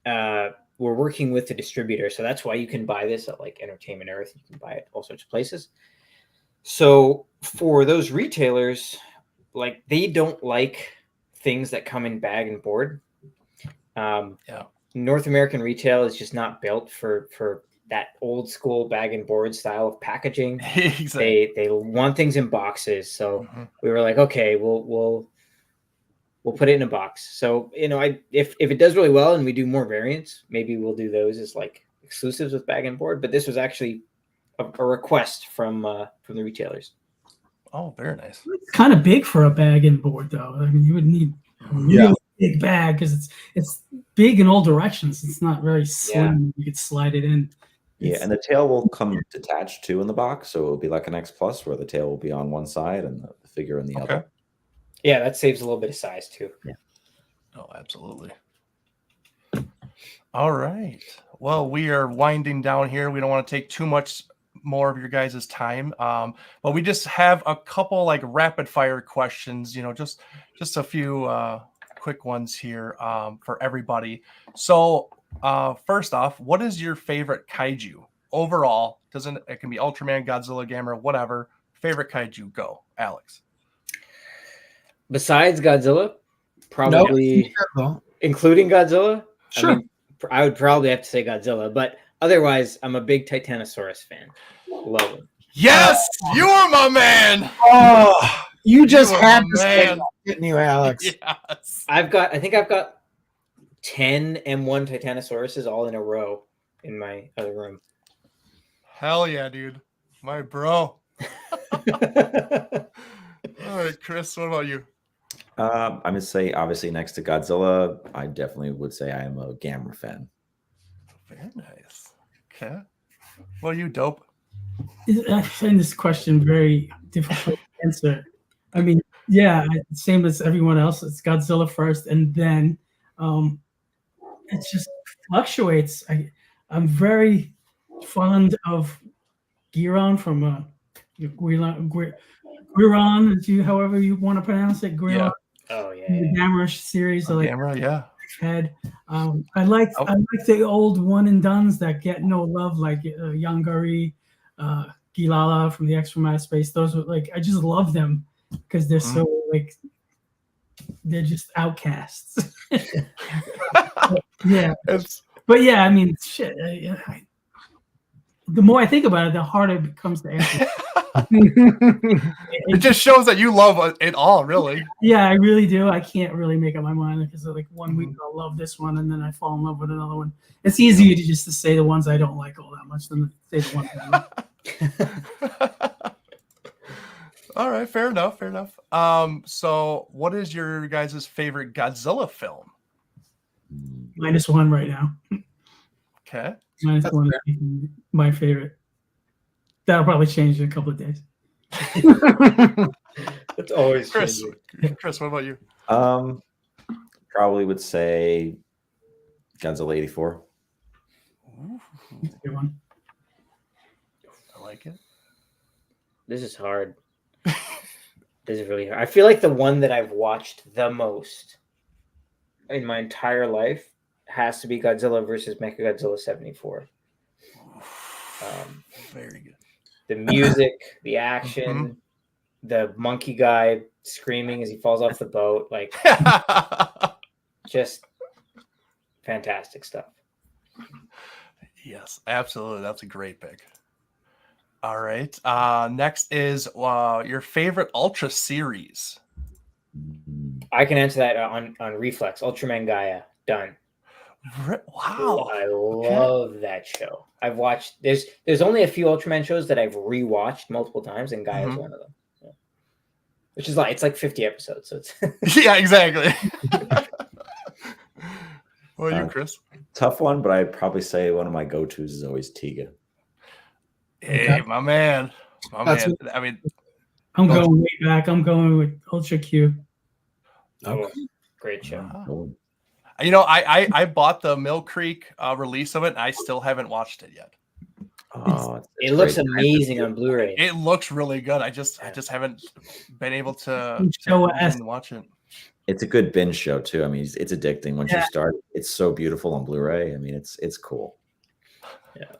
we're working with the distributor. So that's why you can buy this at like Entertainment Earth. You can buy it all sorts of places. So for those retailers, like they don't like things that come in bag and board. North American retail is just not built for that old school bag and board style of packaging. Exactly. They want things in boxes. So we were like, okay, we'll put it in a box. So if it does really well and we do more variants, maybe we'll do those as like exclusives with bag and board. But this was actually a request from the retailers. Oh, very nice. It's kind of big for a bag and board, though. I mean, you would need a really big bag because it's big in all directions. It's not very slim. You could slide it in. Yeah, and the tail will come detached too in the box, so it'll be like an X Plus where the tail will be on one side and the figure in the other. Yeah, that saves a little bit of size too. Yeah. Oh, absolutely. All right. Well, we are winding down here. We don't want to take too much more of your guys' time, but we just have a couple like rapid fire questions. Just a few quick ones here for everybody. So. First off, what is your favorite kaiju overall? It can be Ultraman, Godzilla, Gamera, whatever. Favorite kaiju? Go, Alex. Besides Godzilla, probably including Godzilla. Sure. I mean, I would probably have to say Godzilla, but otherwise, I'm a big Titanosaurus fan. Love him. Yes, you are my man. Oh, you just had to say man. that, didn't you, Alex? Yes. I think I've got 10 M1 Titanosauruses all in a row in my other room. Hell yeah, dude. My bro. All right, Chris, what about you? I'm going to say, obviously, next to Godzilla, I definitely would say I am a Gamera fan. Very nice. Okay. Well, you dope. I find this question very difficult to answer. I mean, yeah, same as everyone else. It's Godzilla first, and then it just fluctuates. I'm very fond of Giron from Giron, however you want to pronounce it. Giron. Yeah. Oh yeah. The Gamera series. Gamera, yeah. Head. I like the old one and dones that get no love, like Yangari, Gilala from the X from Outer Space. Those are like, I just love them because they're so like, they're just outcasts. Yeah, but yeah, I mean, shit. the more I think about it, the harder it becomes to answer. It just shows that you love it all, really. Yeah, I really do. I can't really make up my mind because like one week Mm-hmm. I'll love this one and then I fall in love with another one. It's easier to just to say the ones I don't like all that much than to say the ones I like. All right, fair enough. So what is your guys' favorite Godzilla film? -1 right now. Okay. -1 is my favorite. That'll probably change in a couple of days. It's always Chris, changing. what about you? Probably would say Godzilla 84. That's a good one. I like it. This is hard. This is really hard. I feel like the one that I've watched the most in my entire life has to be Godzilla versus Mechagodzilla 74. Very good. The music, the action, the monkey guy screaming as he falls off the boat, like just fantastic stuff. Yes, absolutely. That's a great pick. All right. Next is your favorite Ultra series. I can answer that on reflex. Ultraman Gaia, done. Wow. I love that show. I've watched there's only a few Ultraman shows that I've rewatched multiple times, and Gaia is one of them. Yeah. Which is like it's like 50 episodes, so it's Yeah, exactly. What are you, Chris? Tough one, but I'd probably say one of my go-tos is always Tiga. Hey, my man. I mean, I'm going way back. I'm going with Ultra Q. great show. Wow. You know, I bought the Mill Creek release of it, and I still haven't watched it yet. Oh, It looks amazing on Blu-ray. It looks really good. I just haven't been able to watch it. It's a good binge show too. I mean, it's addicting once you start. It's so beautiful on Blu-ray. I mean, it's cool. Yeah.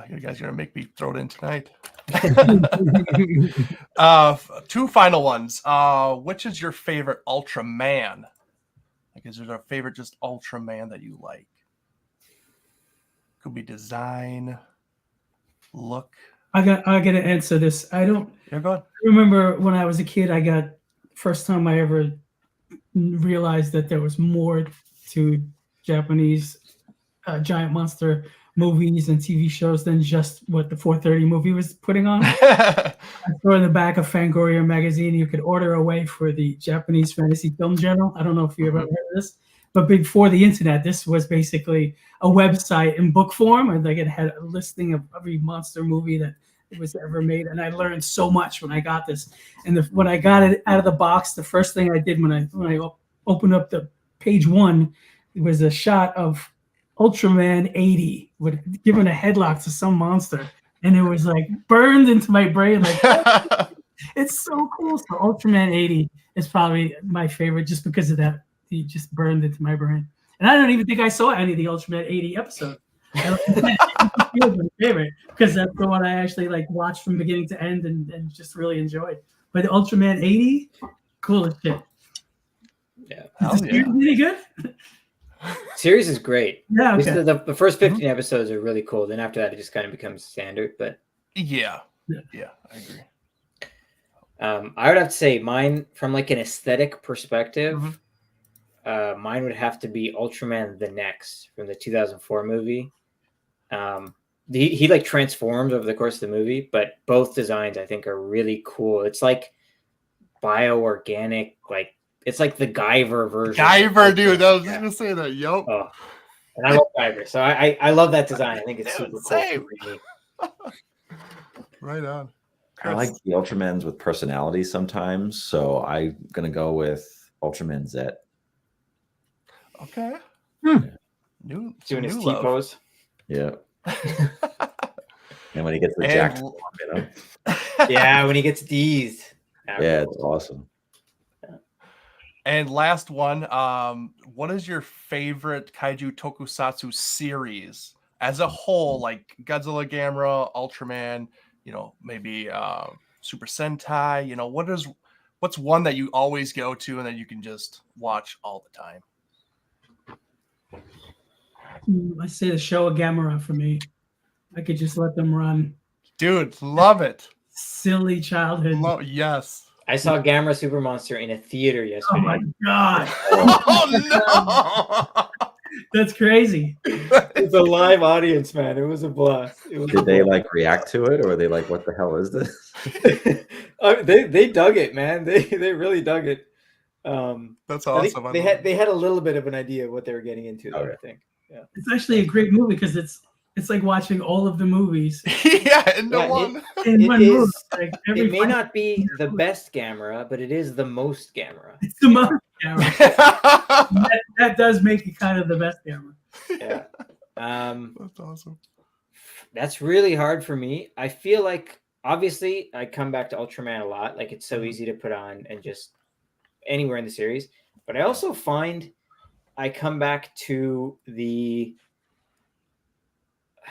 You guys are gonna make me throw it in tonight. Two final ones. Which is your favorite Ultraman? Like, is there a favorite just Ultraman that you like? Could be design, look. I got to answer this. I don't remember when I was a kid. I got first time I ever realized that there was more to Japanese giant monster movies and TV shows than just what the 430 movie was putting on. I saw in the back of Fangoria magazine you could order away for the Japanese Fantasy Film Journal. I don't know if you ever heard of this, but before the internet, this was basically a website in book form, and like it had a listing of every monster movie that it was ever made. And I learned so much when I got this. And when I got it out of the box, the first thing I did when I opened up the page one, it was a shot of Ultraman 80 giving a headlock to some monster, and it was like burned into my brain. Like it's so cool. So Ultraman 80 is probably my favorite just because of that. He just burned into my brain, and I don't even think I saw any of the Ultraman 80 episodes. It was my favorite because that's the one I actually like watched from beginning to end and just really enjoyed. But the Ultraman 80, cool as shit. Yeah, is this really good? Series is great. Yeah, okay. The first 15 episodes are really cool. Then after that, it just kind of becomes standard. But yeah, I agree. I would have to say mine from like an aesthetic perspective. Mine would have to be Ultraman the Next from the 2004 movie. He like transforms over the course of the movie, but both designs I think are really cool. It's like bioorganic, like it's like the Guyver version. Guyver, dude. I was just gonna say that. Yup. Oh, and I love Guyver, so I love that design. I think it's super cool. Right on. I like the Ultramans with personality sometimes, so I'm gonna go with Ultraman Z. Okay. Doing his T-pose. Yeah. And when he gets the jacked form, you know. Yeah, when he gets D's. Yeah, it's awesome. And last one, what is your favorite kaiju tokusatsu series as a whole? Like Godzilla, Gamera, Ultraman, maybe Super Sentai. What's one that you always go to and that you can just watch all the time? I say the show of Gamera for me. I could just let them run. Dude, love it. Silly childhood. Yes. I saw Gamera Super Monster in a theater Oh yesterday. my god, Oh no. that's crazy. It's a live audience, man. It was a blast. It was Did they like react to it, or were they like, "What the hell is this?" they dug it, man. They really dug it. That's I think awesome. they had a little bit of an idea of what they were getting into there, I think. Yeah. It's actually a great movie because it's like watching all of the movies Yeah, into Yeah, one. in It one is- movie. Like It may 5 not be the best Gamera, but it is the most Gamera. It's the most camera. That does make it kind of the best camera. Yeah. That's awesome. That's really hard for me. I feel like obviously I come back to Ultraman a lot. Like it's so easy to put on and just anywhere in the series. But I also find I come back to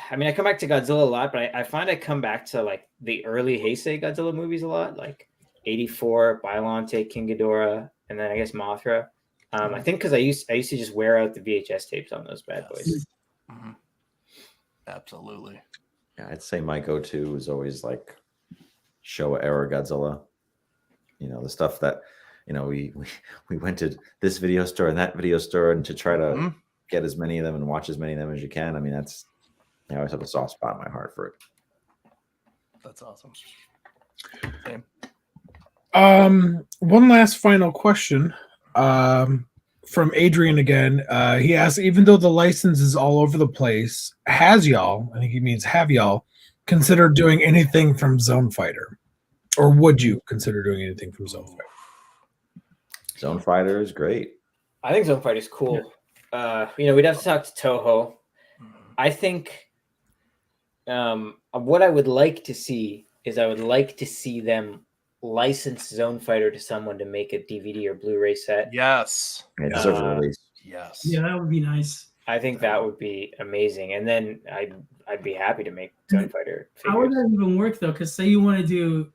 I come back to Godzilla a lot, but I find I come back to like the early Heisei Godzilla movies a lot, like 84, Biollante, King Ghidorah, and then I guess Mothra. I think because I used to just wear out the VHS tapes on those bad boys. Mm-hmm. Absolutely. Yeah, I'd say my go-to is always like Showa era Godzilla. You know, the stuff that, you know, we went to this video store and that video store and to try to get as many of them and watch as many of them as you can. I mean, that's, I always have a soft spot in my heart for it. That's awesome. Same. One last final question. From Adrian again. He asks, even though the license is all over the place, has y'all, I think he means have y'all, considered doing anything from Zone Fighter? Or would you consider doing anything from Zone Fighter? Zone Fighter is great. I think Zone Fighter is cool. We'd have to talk to Toho. I think what I would like to see is I would like to see them license Zone Fighter to someone to make a DVD or Blu-ray set. Yes. It deserves a release. Yes. Yeah, that would be nice. I think that would be amazing, and then I'd be happy to make Zone Fighter How would figures. that even work though? Because say you want to do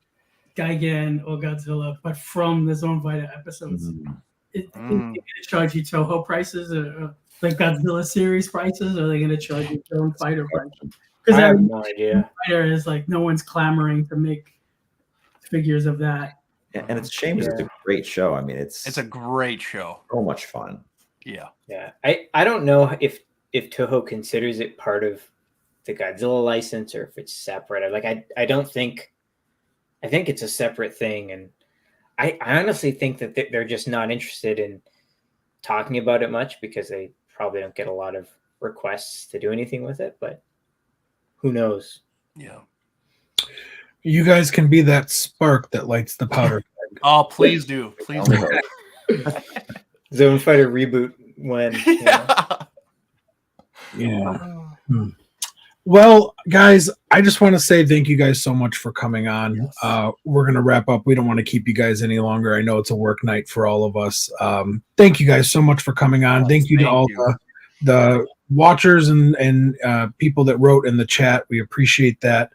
Gigan or Godzilla, but from the Zone Fighter episodes, they're going to charge you Toho prices or like Godzilla series prices, or are they going to charge you Zone Fighter prices? Because I have no idea. Zone Fighter is like no one's clamoring to make figures of that. And it's a shame because it's a great show. I mean, It's a great show. so much fun. Yeah. Yeah, I don't know if Toho considers it part of the Godzilla license or if it's separate. Like I don't think. I think it's a separate thing, and I honestly think that they're just not interested in talking about it much because they probably don't get a lot of requests to do anything with it. But who knows? Yeah. You guys can be that spark that lights the powder. Oh, please do. Please do. Zone Fighter reboot when. Yeah. Well, guys, I just want to say thank you guys so much for coming on. Yes. We're going to wrap up. We don't want to keep you guys any longer. I know it's a work night for all of us. Thank you guys so much for coming on. Yes, thank you to thank all you. the watchers and people that wrote in the chat. We appreciate that.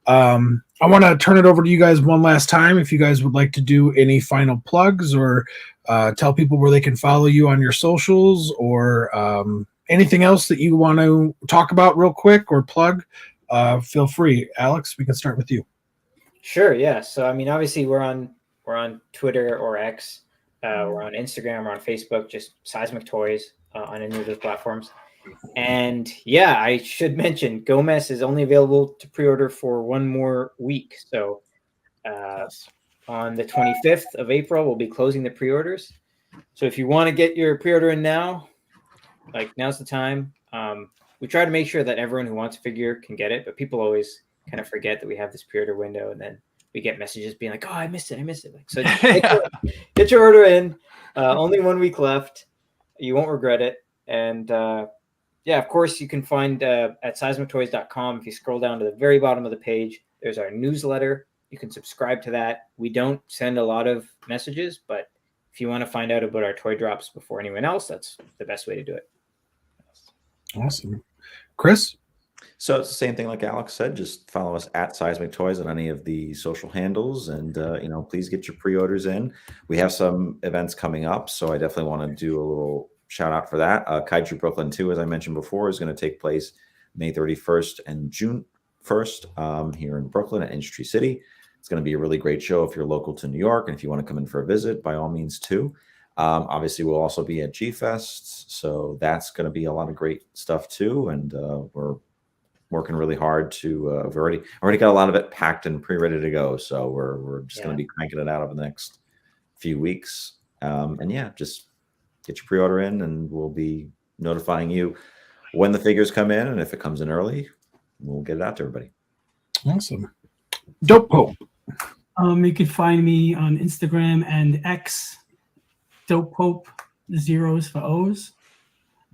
I want to turn it over to you guys one last time. If you guys would like to do any final plugs or tell people where they can follow you on your socials or anything else that you want to talk about real quick or plug, feel free. Alex, we can start with you. Sure. Yeah. So I mean, obviously we're on Twitter or X. We're on Instagram. We're on Facebook. Just Seismic Toys on any of those platforms. And yeah, I should mention Gomess is only available to pre-order for one more week. So on the 25th of April, we'll be closing the pre-orders. So if you want to get your pre-order in now, like now's the time. We try to make sure that everyone who wants a figure can get it, but people always kind of forget that we have this pre-order window, and then we get messages being like, "Oh, I missed it. Like, so get your order in. Only 1 week left. You won't regret it." And yeah, of course, you can find at seismictoys.com. If you scroll down to the very bottom of the page, there's our newsletter. You can subscribe to that. We don't send a lot of messages, but if you want to find out about our toy drops before anyone else, that's the best way to do it. Awesome. Chris? So it's the same thing like Alex said. Just follow us at Seismic Toys on any of the social handles, and please get your pre-orders in. We have some events coming up, so I definitely want to do a little shout out for that. Kaiju Brooklyn 2, as I mentioned before, is going to take place May 31st and June 1st here in Brooklyn at Industry City. It's going to be a really great show if you're local to New York, and if you want to come in for a visit, by all means too. Obviously, we'll also be at G-Fest, so that's going to be a lot of great stuff too. And we're working really hard to. We've already got a lot of it packed and pre-ready to go. So we're just going to be cranking it out over the next few weeks. And yeah, just get your pre-order in, and we'll be notifying you when the figures come in, and if it comes in early, we'll get it out to everybody. Awesome. Dope Pope. You can find me on Instagram and X, Dope Pope, 0s for O's,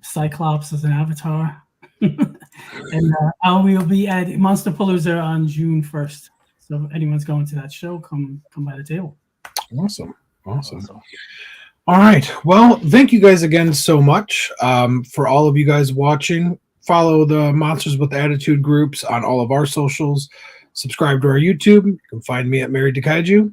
Cyclops as an avatar. And I will be at Monster Palooza on June 1st. So if anyone's going to that show, come by the table. Awesome. All right. Well, thank you guys again so much for all of you guys watching. Follow the Monsters with Attitude groups on all of our socials. Subscribe to our YouTube. You can find me at Married to Kaiju.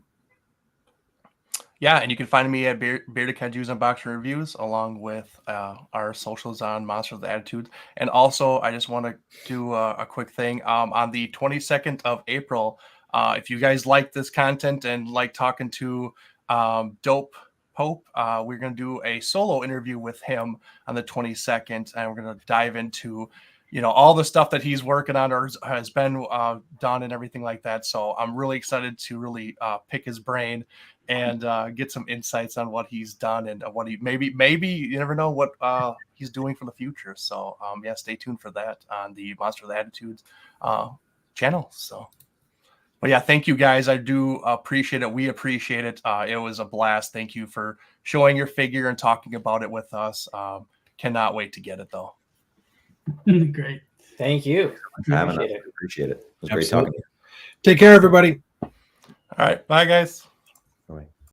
Yeah, and you can find me at Bearded Kaiju's Unboxing Reviews, along with our socials on Monsters with Attitude. And also, I just want to do a quick thing. On the 22nd of April, if you guys like this content and like talking to Dope Pope, we're going to do a solo interview with him on the 22nd, and we're going to dive into all the stuff that he's working on or has been done and everything like that. So I'm really excited to really pick his brain and get some insights on what he's done and what he maybe you never know what he's doing for the future. So yeah, stay tuned for that on the Monster with Attitudes channel. So, but yeah, thank you guys. I do appreciate it. We appreciate it. It was a blast. Thank you for showing your figure and talking about it with us. Cannot wait to get it though. Great. Thank you. Appreciate it. It was great talking to you. Take care, everybody. All right. Bye, guys.